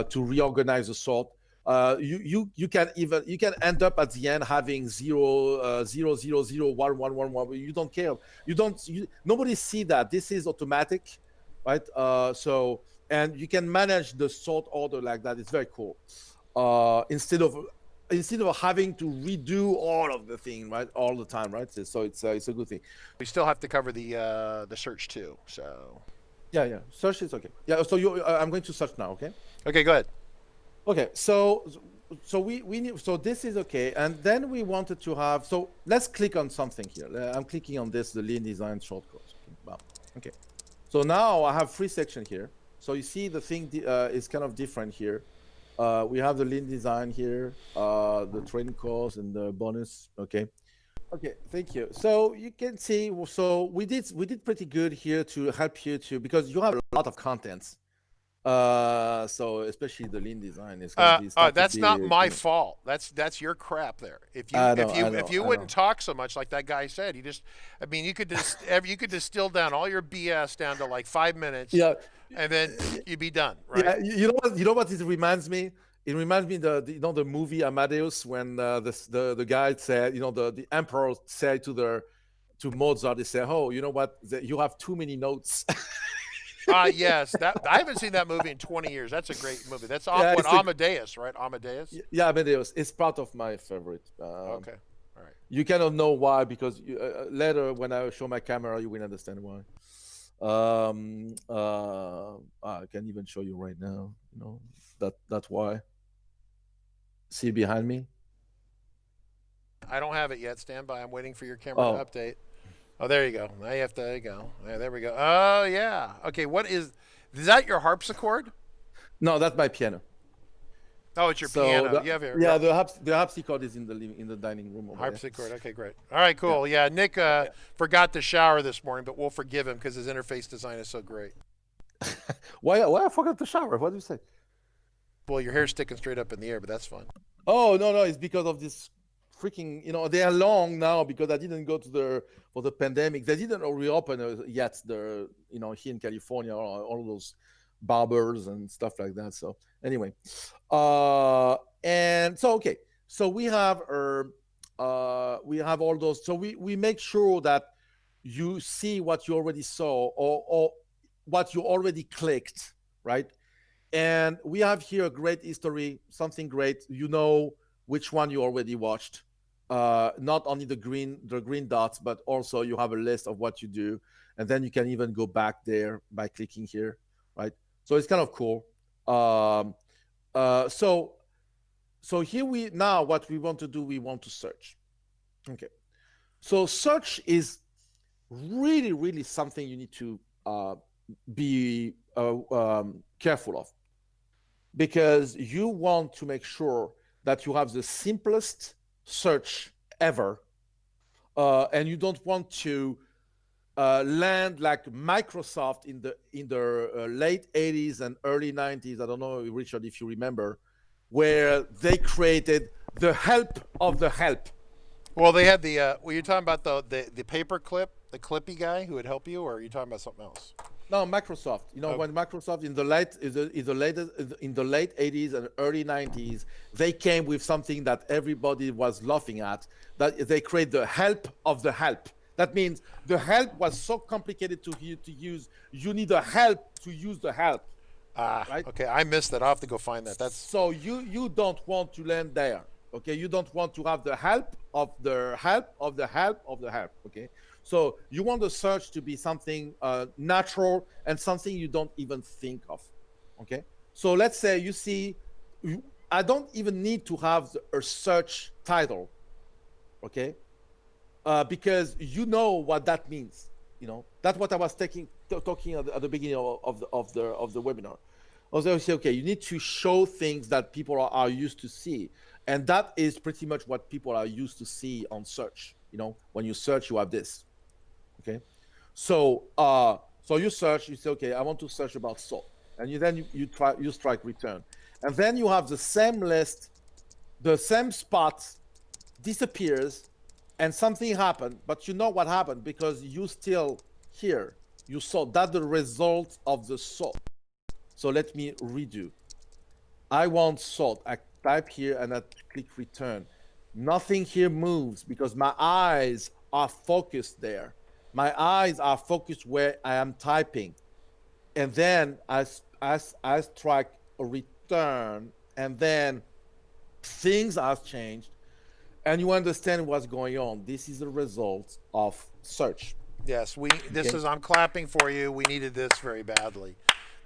to reorganize the sort. You can end up at the end having 0, 0, 0, 0, 1, 1, 1, 1. You don't care. Nobody see that. This is automatic, right? So, and you can manage the sort order like that. It's very cool. Instead of having to redo all of the thing, right, all the time, right? So it's a good thing. We still have to cover the search too. So. Yeah. Search is okay. Yeah. So I'm going to search now. Okay. Okay, go ahead. Okay, so we need, so this is okay, and then we wanted to have, so let's click on something here. I'm clicking on this, the lean design shortcut. Okay, so now I have 3 sections here. So you see the thing is kind of different here. We have the lean design here, the training course and the bonus. Okay, thank you. So you can see, so we did pretty good here to help you to, because you have a lot of contents. So especially the lean design is going to be start to That's be, not my you know, fault. That's your crap there. If you I if know, you I know, if you I wouldn't know. talk so much like that guy said, I mean, you could just you could distill down all your BS down to like 5 minutes, Yeah, and then you'd be done, right? yeah. You know what? You know what it reminds me? It reminds me the you know the movie Amadeus when the guy said, you know, the emperor said to Mozart, they say, oh, you know what? You have too many notes. Yes, that I haven't seen that movie in 20 years. That's a great movie. That's Yeah, what it's a Amadeus, right? Amadeus. yeah, Amadeus. It's part of my favorite. Okay, all right. You cannot know why because later when I show my camera, you will understand why. I can even show you right now. You know that's why. See behind me. I don't have it yet. Stand by. I'm waiting for your camera to Oh update. Oh, there you go. Now you have to. There you go. There we go. Oh yeah. Okay. What is that? Your harpsichord? no, that's my piano. Oh, it's your So piano. You have your yeah, the harpsichord is in the dining room over there. harpsichord. Okay, great. All right, Yeah. cool. Yeah, Nick forgot to shower this morning, but we'll forgive him because his interface design is so great. Why I forgot to shower? What do you say? Well, your hair's sticking straight up in the air, but that's fun. Oh no, it's because of this freaking. You know, they are long now because I didn't go to the for the pandemic. They didn't reopen yet. The you know here in California, all those barbers and stuff like that. So anyway, and so okay, so we have all those. So we make sure that you see what you already saw or what you already clicked, right? And we have here a great history, something great. You know which one you already watched. Not only the green dots, but also you have a list of what you do, and then you can even go back there by clicking here, right? So it's kind of cool. Um, so here we now what we want to do, we want to search. Okay. So search is really something you need to be careful of because you want to make sure that you have the simplest search ever, and you don't want to land like Microsoft in the late 80s and early 90s. I don't know, Richard, if you remember, where they created the help of the help. Well, they had the. Were you talking about the paper clip, the Clippy guy who would help you, or are you talking about something else? No, Microsoft. You know, Okay. when Microsoft in the late 80s and early 90s, they came with something that everybody was laughing at. That they create the help of the help. That means the help was so complicated to use. You need a help to use the help, right? Okay, I missed that. I'll have to go find that. That's So you don't want to land there. Okay, you don't want to have the help of the help of the help of the help. Okay, so you want the search to be something natural and something you don't even think of. Okay, so let's say you see, I don't even need to have a search title. Okay, because you know what that means. You know that's what I was talking at the beginning of the webinar. Also, say, okay, you need to show things that people are used to see, and that is pretty much what people are used to see on search. You know, when you search, you have this. Okay, so so you search, you say, okay, I want to search about salt, and you strike return, and then you have the same list, the same spot disappears, and something happened, but you know what happened because you still here. You saw that the result of the salt. So let me redo. I want salt. I type here and I click return. Nothing here moves because my eyes are focused there. My eyes are focused where I am typing. And then I strike a return, and then things have changed, and you understand what's going on. This is the result of search. yes. This Okay. is. I'm clapping for you. We needed this very badly.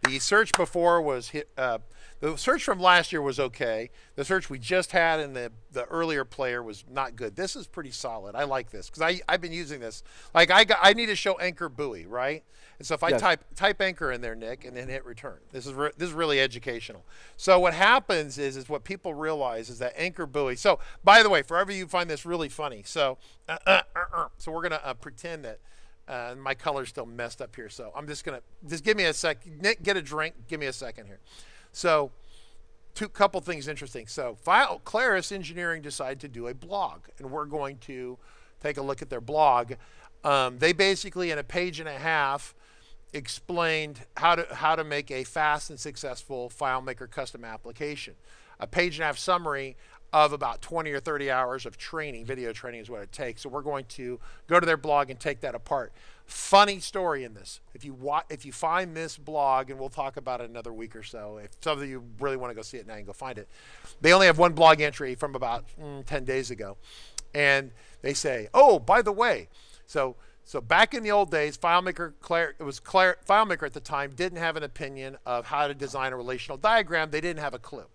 The search before was hit. The search from last year was okay. The search we just had in the earlier player was not good. This is pretty solid. I like this because I've been using this. Like I need to show anchor buoy, right? And so if I Yes. type anchor in there, Nick, and then hit return, this is really educational. So what happens is what people realize is that anchor buoy. So by the way, for ever you find this really funny, so we're gonna pretend that My color's still messed up here, so I'm just give me a sec. Nick, get a drink. Give me a second here. So, couple things interesting. So, Claris Engineering decided to do a blog, and we're going to take a look at their blog. They basically, in a page and a half, explained how to make a fast and successful FileMaker custom application. A page and a half summary of about 20 or 30 hours of training, video training is what it takes. So we're going to go to their blog and take that apart. Funny story in this. If you find this blog, and we'll talk about it another week or so, if some of you really want to go see it now, you can go find it. They only have one blog entry from about 10 days ago. And they say, oh, by the way, so back in the old days, FileMaker at the time didn't have an opinion of how to design a relational diagram. They didn't have a clue.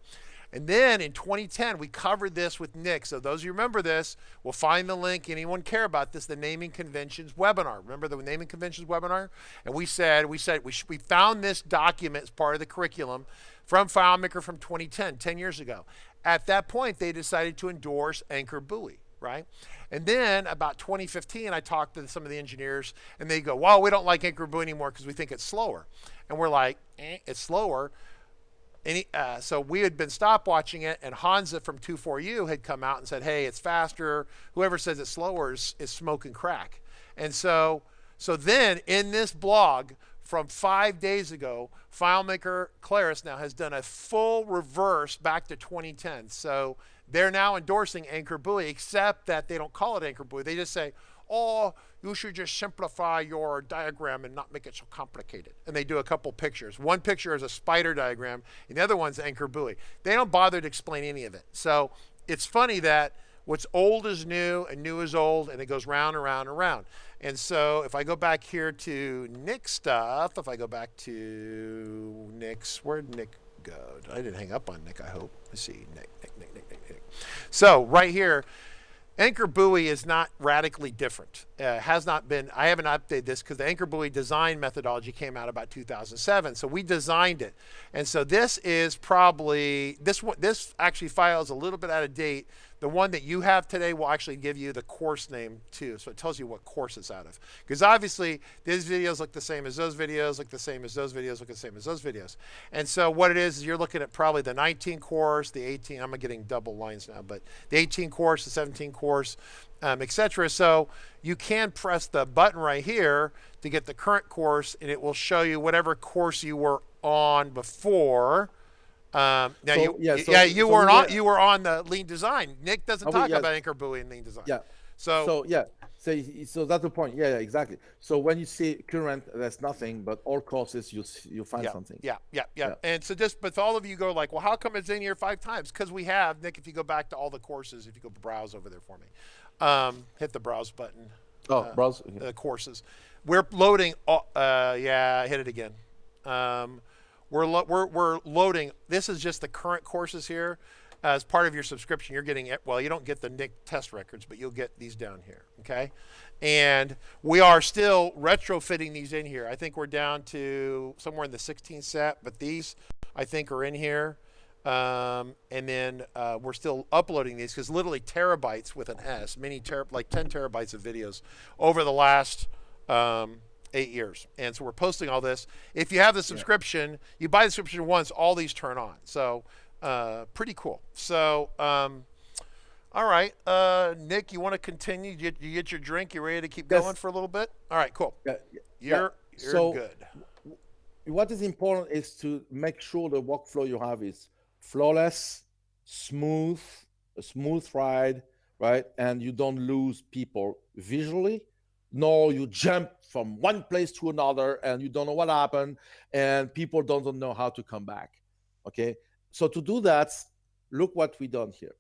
And then in 2010, we covered this with Nick. So those of you remember this, we'll find the link. Anyone care about this? The naming conventions webinar. Remember the naming conventions webinar? And we found this document as part of the curriculum from FileMaker from 2010, 10 years ago. At that point, they decided to endorse Anchor Buoy, right? And then about 2015, I talked to some of the engineers, and they go, well, we don't like Anchor Buoy anymore because we think it's slower. And we're like, it's slower. And so we had been stopwatching it, and Hansa from 24U had come out and said, hey, it's faster. Whoever says it's slower is smoking crack. And so then in this blog from 5 days ago, FileMaker Claris now has done a full reverse back to 2010. So they're now endorsing Anchor Buoy, except that they don't call it Anchor Buoy. They just say, oh, you should just simplify your diagram and not make it so complicated. And they do a couple pictures. One picture is a spider diagram, and the other one's Anchor Buoy. They don't bother to explain any of it. So it's funny that what's old is new and new is old, and it goes round and round and round. And so if I go back here to Nick's stuff, if I go back to Nick's, where'd Nick go? I didn't hang up on Nick, I hope. Let's see, Nick. So right here, Anchor Buoy is not radically different. Has not been. I haven't updated this because the Anchor Buoy design methodology came out about 2007. So we designed it, and so this is probably this one. This actually file is a little bit out of date. The one that you have today will actually give you the course name too, so it tells you what course it's out of. Because obviously these videos look the same as those videos, look the same as those videos, look the same as those videos. And so what it is you're looking at probably the 19 course, the 18. I'm getting double lines now, but the 18 course, the 17 course, etc. So you can press the button right here to get the current course, and it will show you whatever course you were on before. Now you were on the lean design. Nick doesn't talk about Anchor Buoy and lean design. Yeah. So that's the point. Yeah, exactly. So when you see current, there's nothing, but all courses you find something. Yeah. And so but all of you go like, well, how come it's in here 5 times? Because we have, Nick, if you go back to all the courses, if you go browse over there for me, hit the browse button. Browse. Courses. We're loading. Hit it again. We're loading. This is just the current courses here. As part of your subscription, you're getting it. Well, you don't get the Nick test records, but you'll get these down here. Okay, and we are still retrofitting these in here. I think we're down to somewhere in the 16 set, but these I think are in here. And then we're still uploading these because literally terabytes with an S, like 10 terabytes of videos over the last 8 years. And so we're posting all this. If you have the subscription, you buy the subscription once, all these turn on. So pretty cool. So all right, Nick, you want to continue? You get your drink? You ready to keep going for a little bit? All right, cool. You're good. What is important is to make sure the workflow you have is flawless, smooth, a smooth ride, right? And you don't lose people visually, nor you jump from one place to another and you don't know what happened and people don't know how to come back. Okay, so to do that, look what we done here.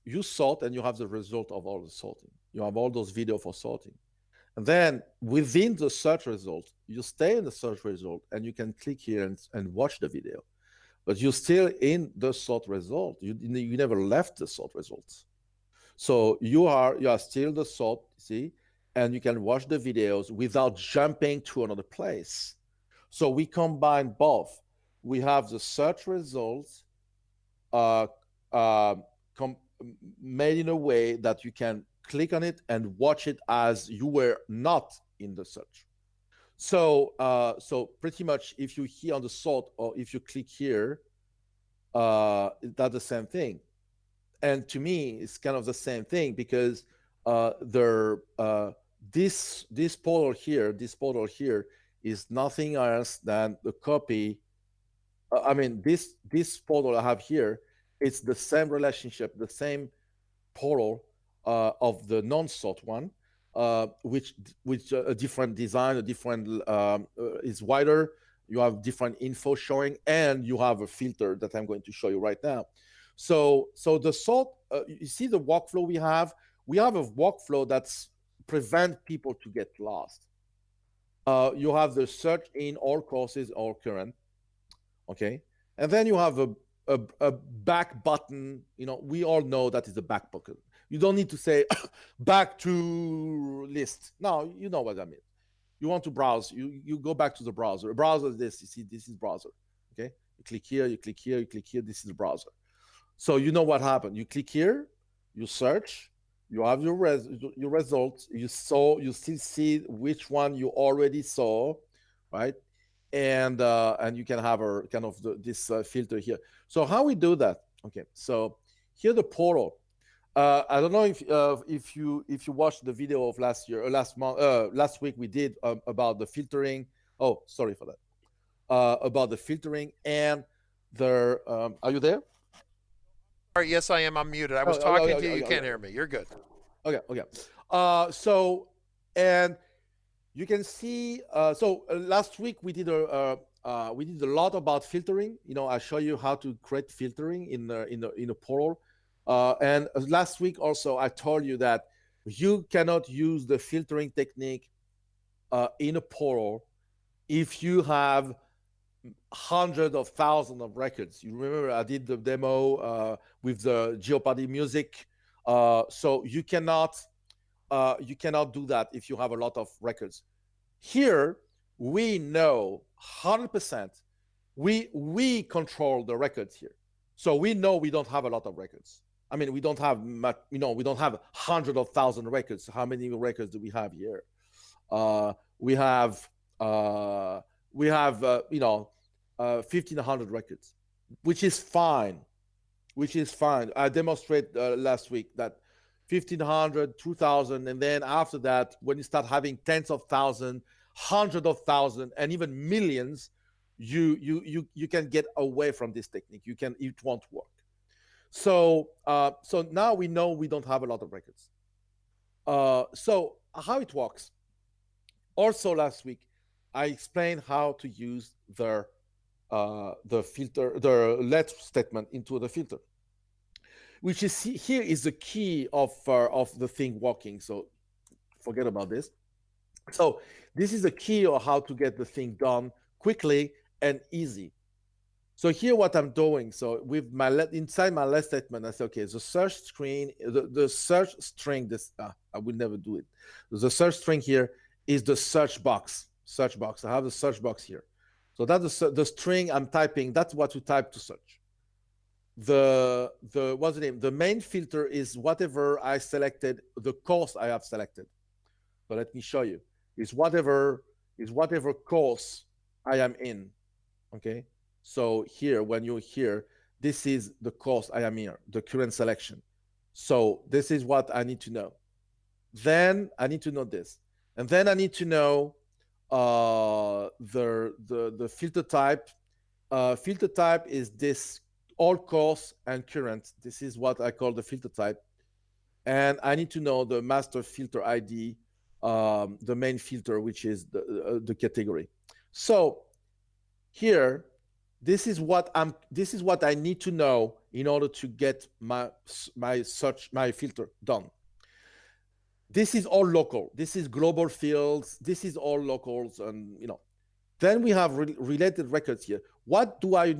You sort and you have the result of all the sorting. You have all those videos for sorting. And then within the search result, you stay in the search result and you can click here and watch the video. But you're still in the sort result. You never left the sort results. So you are still the sort, see? And you can watch the videos without jumping to another place. So we combine both. We have the search results made in a way that you can click on it and watch it as you were not in the search. So so pretty much if you here on the sort, or if you click here, that's the same thing. And to me, it's kind of the same thing, because this portal here is nothing else than the copy. I mean, this portal I have here, it's the same relationship, the same portal of the non-sort one, which a different design, a different is wider. You have different info showing, and you have a filter that I'm going to show you right now. So the sort, you see the workflow we have. We have a workflow that's prevent people to get lost. You have the search in all courses, all current, okay, and then you have a back button. You know, we all know that is a back button. You don't need to say back to list. No, you know what I mean. You want to browse, you go back to the browser. A browser is this. You see, this is browser. Okay, you click here, you click here, you click here. This is the browser. So you know what happened. You click here, you search, you have your results. You still see which one you already saw, right? And you can have a kind of this filter here. So how we do that? Okay, so here the portal. I don't know if you watched the video of last week we did about the filtering. Oh, sorry for that. About the filtering and the. Are you there? All right, yes, I am. I'm muted. I was talking to you. You can't hear me. You're good. Okay. So, and you can see. So last week we did a lot about filtering. You know, I show you how to create filtering in a portal. And last week also I told you that you cannot use the filtering technique in a portal if you have hundreds of thousands of records. You remember I did the demo with the Jeopardy music. So you cannot do that if you have a lot of records. Here we know 100%. We control the records here, so we know we don't have a lot of records. I mean, we don't have much, you know, we don't have hundreds of thousands of records. How many records do we have here? We have 1,500 records, which is fine. I demonstrated last week that 1,500, 2,000, and then after that, when you start having tens of thousands, hundreds of thousands, and even millions, you can get away from this technique. It won't work. So now we know we don't have a lot of records. So how it works. Also last week, I explained how to use the filter, the let statement into the filter, which is here is the key of the thing working. So forget about this. So this is the key of how to get the thing done quickly and easy. So here what I'm doing, so with my inside my let statement, I say, okay, the search screen, the search string, I will never do it. The search string here is the search box. I have the search box here. So that's the string I'm typing. That's what you type to search. What's the name? The main filter is whatever I selected, the course I have selected. So let me show you. It's whatever course I am in. Okay. So here, when you're here, this is the course I am in, the current selection. So this is what I need to know. Then I need to know this, and then I need to know the filter type. Filter type is this all course and current. This is what I call the filter type, and I need to know the master filter ID, the main filter, which is the category. So here. This is what I need to know in order to get my filter done. This is all local. This is global fields. This is all locals, and Then we have related records here. What do I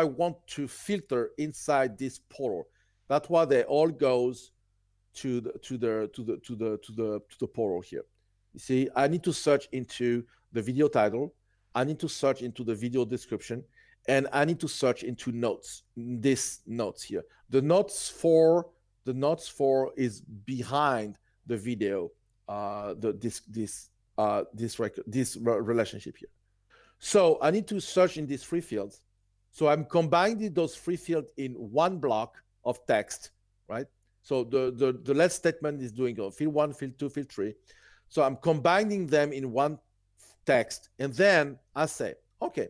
want to filter inside this portal? That's why they all goes to the portal here. You see, I need to search into the video title. I need to search into the video description, and I need to search into notes. This notes here. The notes for is behind the video. This this relationship here. So I need to search in these free fields. So I'm combining those free fields in one block of text, right? So the let statement is doing field 1, field 2, field 3. So I'm combining them in one text. And then I say, okay,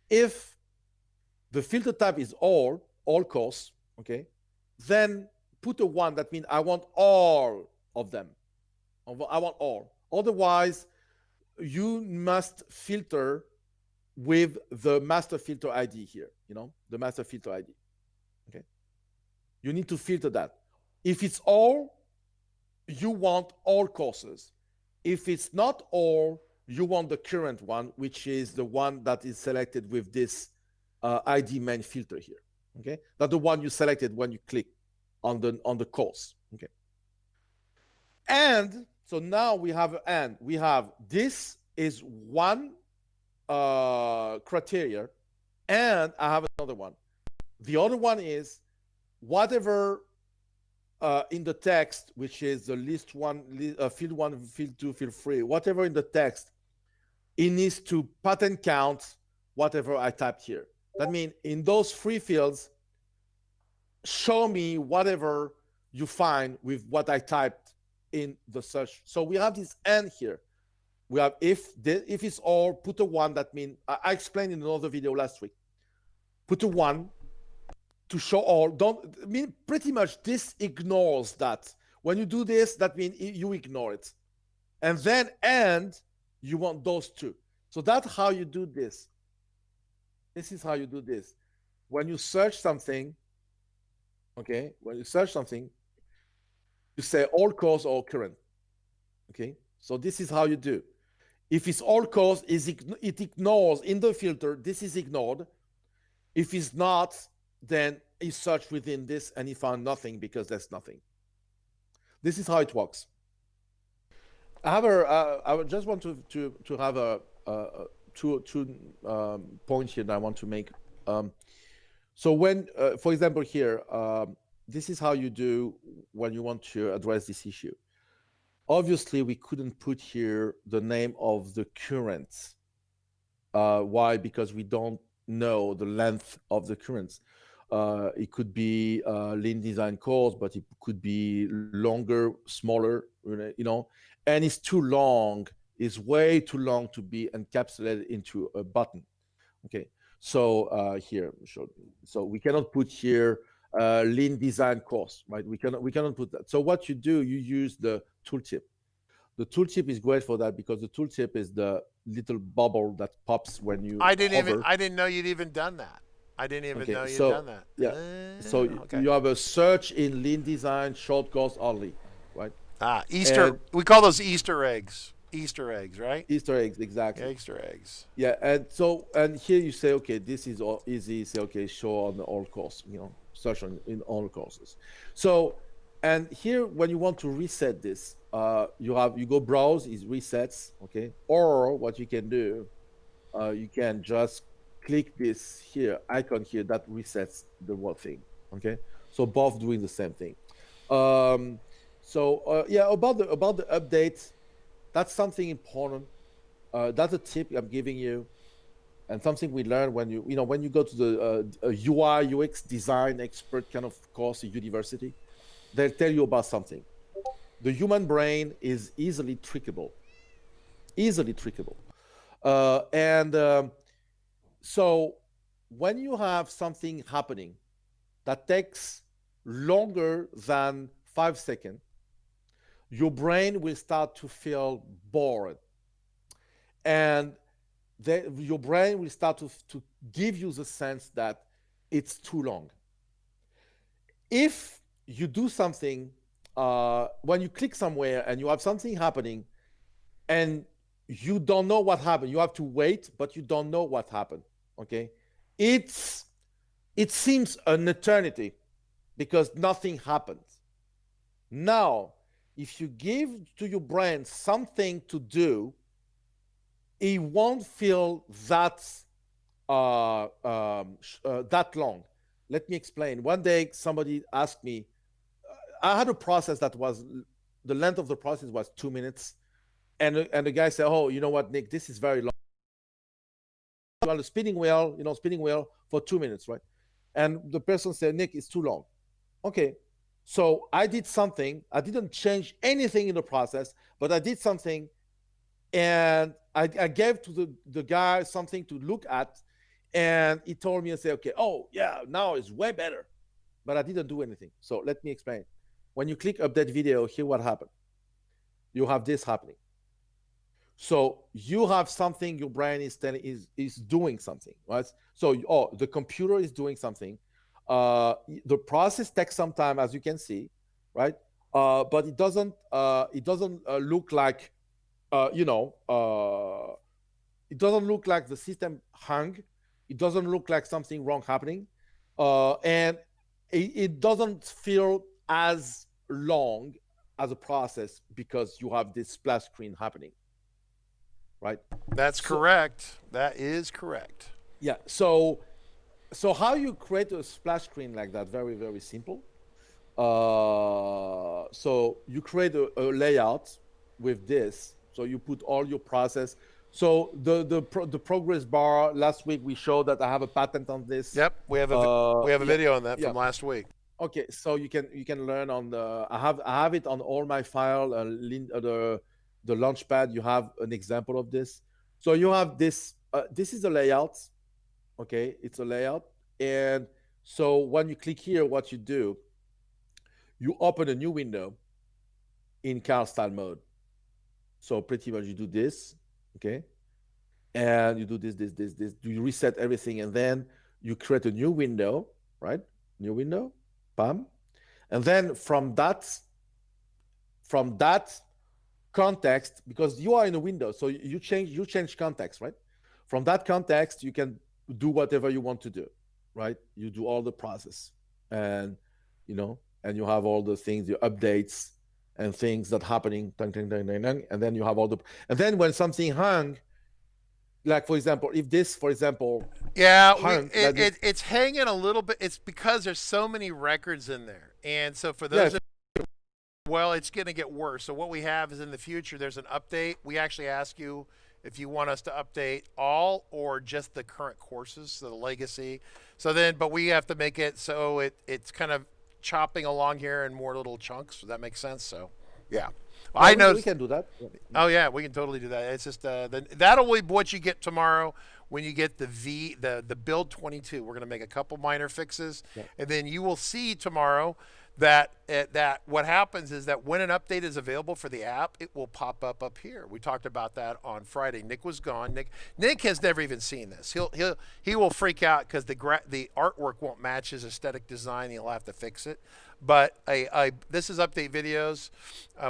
if the filter type is all course, okay, then put a 1. That means I want all of them. I want all. Otherwise, you must filter with the master filter ID here, the master filter ID. Okay. You need to filter that. If it's all, you want all courses. If it's not all, you want the current one, which is the one that is selected with this ID main filter here. Okay. That's the one you selected when you click on the course. Okay. And so now we have an and. We have this is one criteria, and I have another one. The other one is whatever in the text, which is the list one, field 1, field 2, field 3, whatever in the text, it needs to pattern count whatever I typed here. That means in those free fields, show me whatever you find with what I typed in the search. So we have this and here. We have if it's all, put a 1. That means I explained in another video last week. Put a 1 to show all. Pretty much this ignores that. When you do this, that means you ignore it. And then you want those 2. So that's how you do this. This is how you do this. When you search something, okay, you say all course or current. Okay, so this is how you do. If it's all course, it ignores in the filter, this is ignored. If it's not, then he searched within this and he found nothing because there's nothing. This is how it works. However, I just want to have two points here that I want to make. So when, for example, here, this is how you do when you want to address this issue. Obviously, we couldn't put here the name of the current. Why? Because we don't know the length of the currents. It could be lean design course, but it could be longer, smaller, and it's too long. It's way too long to be encapsulated into a button. Okay, so here, so we cannot put here lean design course, right? We cannot put that. So what you do, you use the tooltip. The tooltip is great for that because the tooltip is the little bubble that pops when you I didn't hover. know you'd even done that. I didn't even know you'd so, done that. Yeah. So okay. you have a search in lean design short course only, right? Easter. And we call those Easter eggs. Easter eggs, right? Easter eggs, exactly. Yeah, Easter eggs. Yeah, and here you say, okay, this is all easy. Say, okay, show on all course, search in all courses. So, and here when you want to reset this, you go browse is resets, okay? Or what you can do, you can just click this here icon here that resets the whole thing, okay? So both doing the same thing. Yeah, about the update. That's something important. That's a tip I'm giving you, and something we learn when you go to the UI UX design expert kind of course at university. They'll tell you about something. The human brain is easily trickable. So when you have something happening that takes longer than 5 seconds, your brain will start to feel bored. And your brain will start to give you the sense that it's too long. If you do something, when you click somewhere and you have something happening and you don't know what happened, you have to wait, but you don't know what happened, okay? It seems an eternity because nothing happened. Now, if you give to your brain something to do, it won't feel that that long. Let me explain. One day, somebody asked me, I had a process that was, the length of the process was 2 minutes. And the guy said, "Oh, you know what, Nick? This is very long. On the spinning wheel, spinning wheel for 2 minutes, right?" And the person said, "Nick, it's too long." Okay, so I did something. I didn't change anything in the process, but I did something, and I gave to the guy something to look at, and he told me and said, "Okay, oh yeah, now it's way better," but I didn't do anything. So let me explain. When you click update video, here what happened. You have this happening. So you have something your brain is telling is doing something, right? So the computer is doing something. The process takes some time, as you can see, right? But it doesn't look like it doesn't look like the system hung. It doesn't look like something wrong happening, and it doesn't feel as long as a process because you have this splash screen happening, right? That's correct. That is correct. Yeah. So how you create a splash screen like that? Very, very simple. So you create a layout with this. So you put all your process. So the progress bar, last week we showed that I have a patent on this. Yep, we have a video on that from last week. Okay, so you can learn on the I have it on all my file. The Launchpad, you have an example of this. So you have this. This is a layout. Okay, it's a layout, and so when you click here, what you do, you open a new window in car style mode. So pretty much you do this, okay, and you do this. You reset everything, and then you create a new window, right? New window, bam, and then from that context, because you are in a window, so you change context, right? From that context, you can do whatever you want to do, right? You do all the process, and and you have all the things, your updates and things that happening, and then you have all the, and then when something hung, like for example, if this, for example, it's hanging a little bit. It's because there's so many records in there, and so for those, well, it's going to get worse. So what we have is in the future, there's an update. We actually ask you if you want us to update all or just the current courses, so the legacy. So then, but we have to make it so it's kind of chopping along here in more little chunks. Does that make sense? So, yeah. I know we can do that. Oh yeah, we can totally do that. It's just that'll be what you get tomorrow when you get the build 22. We're going to make a couple minor fixes, and then you will see tomorrow that what happens is that when an update is available for the app, it will pop up here. We talked about that on Friday. Nick was gone. Nick has never even seen this. He will freak out because the artwork won't match his aesthetic design. He'll have to fix it. But this is update videos.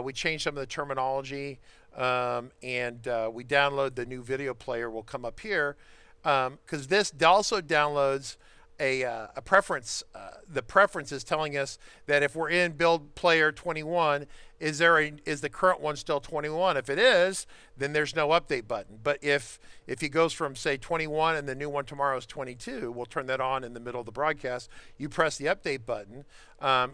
We changed some of the terminology, and we download the new video player. Will come up here because this also downloads a preference. The preference is telling us that if we're in build player 21, is the current one still 21? If it is, then there's no update button. But if he goes from say 21 and the new one tomorrow is 22, we'll turn that on in the middle of the broadcast. You press the update button,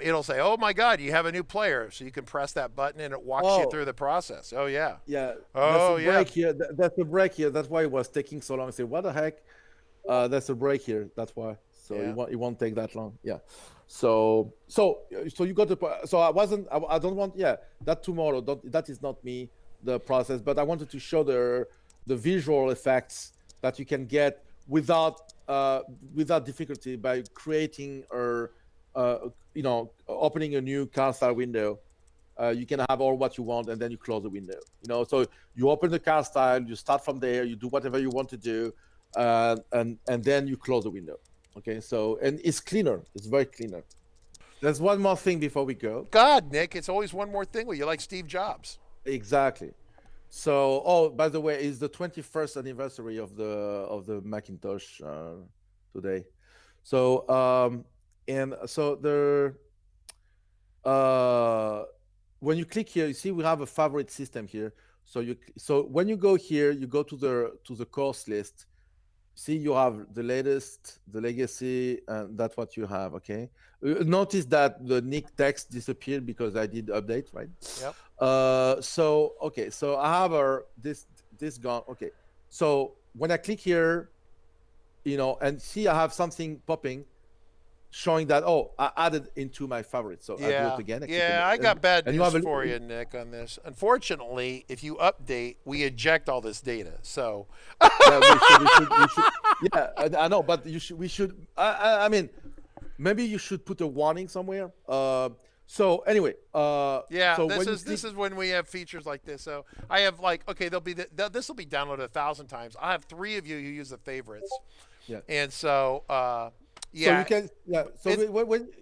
it'll say, "Oh my God, you have a new player," so you can press that button and it walks you through the process. Oh yeah. Yeah. Oh yeah. That's a break here. That's why it was taking so long. I say, what the heck? That's a break here. That's why. So it won't take that long. Yeah. So you got to. So I don't want. Yeah. That tomorrow. That is not me. The process, but I wanted to show the visual effects that you can get without difficulty by creating or opening a new car style window. You can have all what you want, and then you close the window. So you open the car style. You start from there. You do whatever you want to do, and then you close the window. Okay, so, and it's cleaner. It's very cleaner. There's one more thing before we go. God, Nick, it's always one more thing. Well, you're like Steve Jobs. Exactly. So, by the way, it's the 21st anniversary of the Macintosh today. So, when you click here, you see we have a favorite system here. So when you go here, you go to the course list. see you have the latest, the legacy, and that's what you have. Okay. Notice that the nick text disappeared because I did update, right? Yep. So okay, so I have this gone. Okay, so when I click here, and see I have something popping, showing that I added into my favorites. So I do Yeah. it again. Yeah, I got bad and you news have for you, Nick, on this. Unfortunately, if you update, we eject all this data. So Yeah, we should. Yeah, I know, but we should. I mean, maybe you should put a warning somewhere. So anyway, yeah, so this is when we have features like this. So I have like, okay, this will be downloaded 1,000 times. I have 3 of you who use the favorites. Yeah. And so yeah. So you can, yeah. So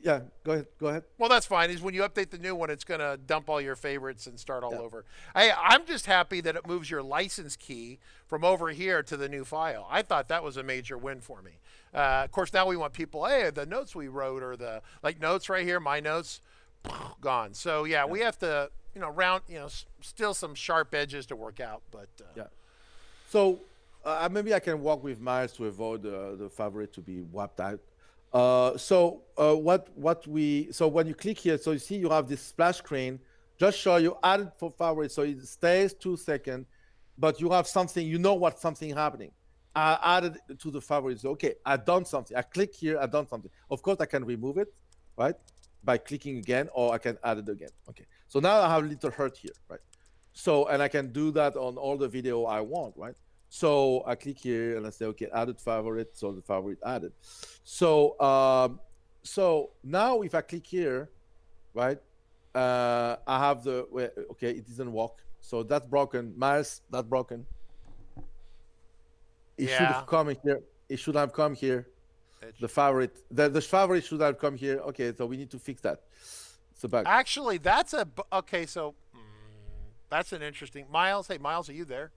yeah, go ahead. Well, that's fine. Is when you update the new one, it's going to dump all your favorites and start all over. I'm just happy that it moves your license key from over here to the new file. I thought that was a major win for me. Of course, now we want people, hey, the notes we wrote or the like notes right here, my notes, gone. So yeah, we have to, still some sharp edges to work out, but yeah. So maybe I can work with Miles to avoid the favorite to be wiped out. So when you click here, so you see you have this splash screen, just show you added for favorite, so it stays 2 seconds, but you have something, what something happening. I added to the favorites. Okay, I done something. I click here, I done something. Of course, I can remove it, right, by clicking again, or I can add it again. Okay, so now I have a little hurt here, right? So, and I can do that on all the video I want, right? So I click here and I say, okay, added favorite. So the favorite added. So now if I click here, right, I have okay, it doesn't work. So that's broken. Miles, that's broken. It should have come here. It should have come here. The favorite should have come here. Okay, so we need to fix that. It's a bug. Actually, okay. So that's an interesting. Miles, hey Miles, are you there?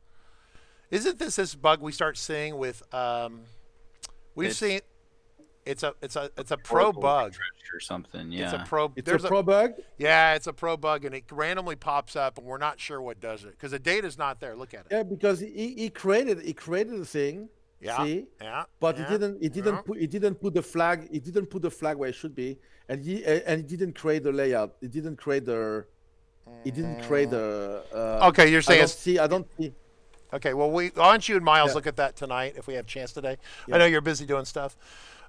Isn't this bug we start seeing with we've seen it's a pro bug or something. Yeah, it's a pro bug. Yeah, it's a pro bug, and it randomly pops up, and we're not sure what does it because the data's not there. Look at it. Yeah, because he created the thing. Yeah. See? Yeah. But yeah, he didn't put the flag. He didn't put the flag where it should be, and he didn't create the layout. He didn't create the. Okay, you're saying I don't see. Okay, well, why don't you and Miles look at that tonight if we have a chance today? I know you're busy doing stuff.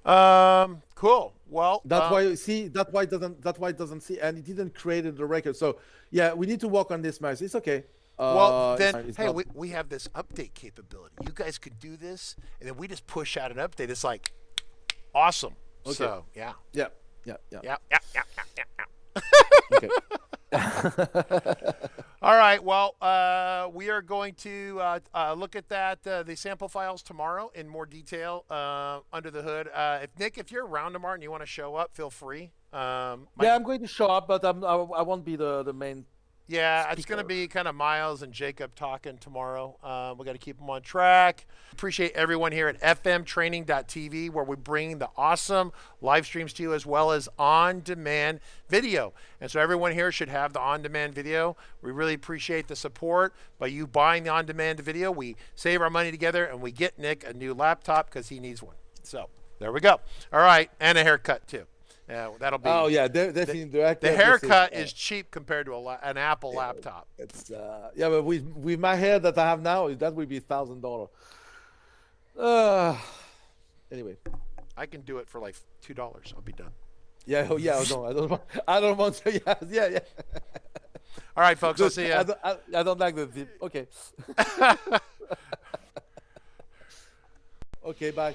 Cool. Well, that's why it doesn't see, and it didn't create the record. So yeah, we need to work on this, Miles. It's okay. Well, then, hey, we have this update capability. You guys could do this, and then we just push out an update. It's like awesome. Okay. So yeah. Yeah. Okay. All right. Well, we are going to look at the sample files tomorrow in more detail under the hood. If you're around tomorrow and you want to show up, feel free. I'm going to show up, but I won't be the main. Yeah, speaker. It's going to be kind of Miles and Jacob talking tomorrow. We got to keep them on track. Appreciate everyone here at fmtraining.tv, where we bring the awesome live streams to you as well as on-demand video. And so everyone here should have the on-demand video. We really appreciate the support. By you buying the on-demand video, we save our money together, and we get Nick a new laptop because he needs one. So there we go. All right, and a haircut too. Yeah, that'll be. Oh yeah, definitely. The haircut is cheap compared to an Apple laptop. It's but with my hair that I have now, that would be $1,000. Anyway, I can do it for like $2. I'll be done. Yeah. Oh yeah. No, I don't want to. Yeah. All right, folks. I'll see you. I don't like the zip. Okay. Okay. Bye.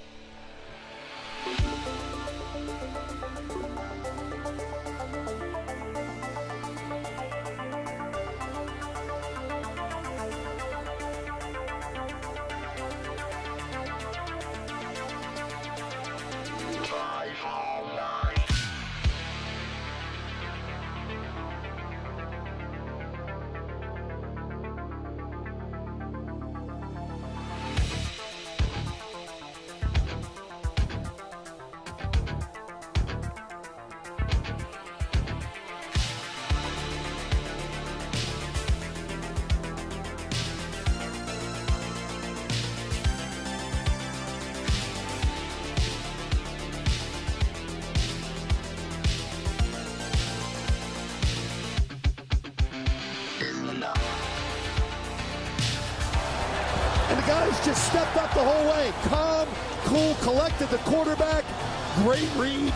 stepped up the whole way. Calm, cool, collected the quarterback. Great read,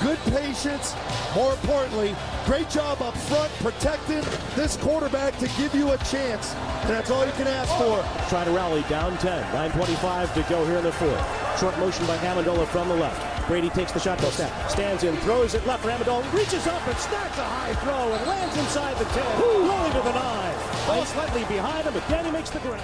good patience. More importantly, great job up front protecting this quarterback to give you a chance. And that's all you can ask for. Try to rally down 10. 9:25 to go here in the fourth. Short motion by Amendola from the left. Brady takes the shotgun snap. Stands in, throws it left for Amendola. Reaches up and snacks a high throw and lands inside the 10. Rolling to the 9. Ball slightly behind him, but Danny makes the grab.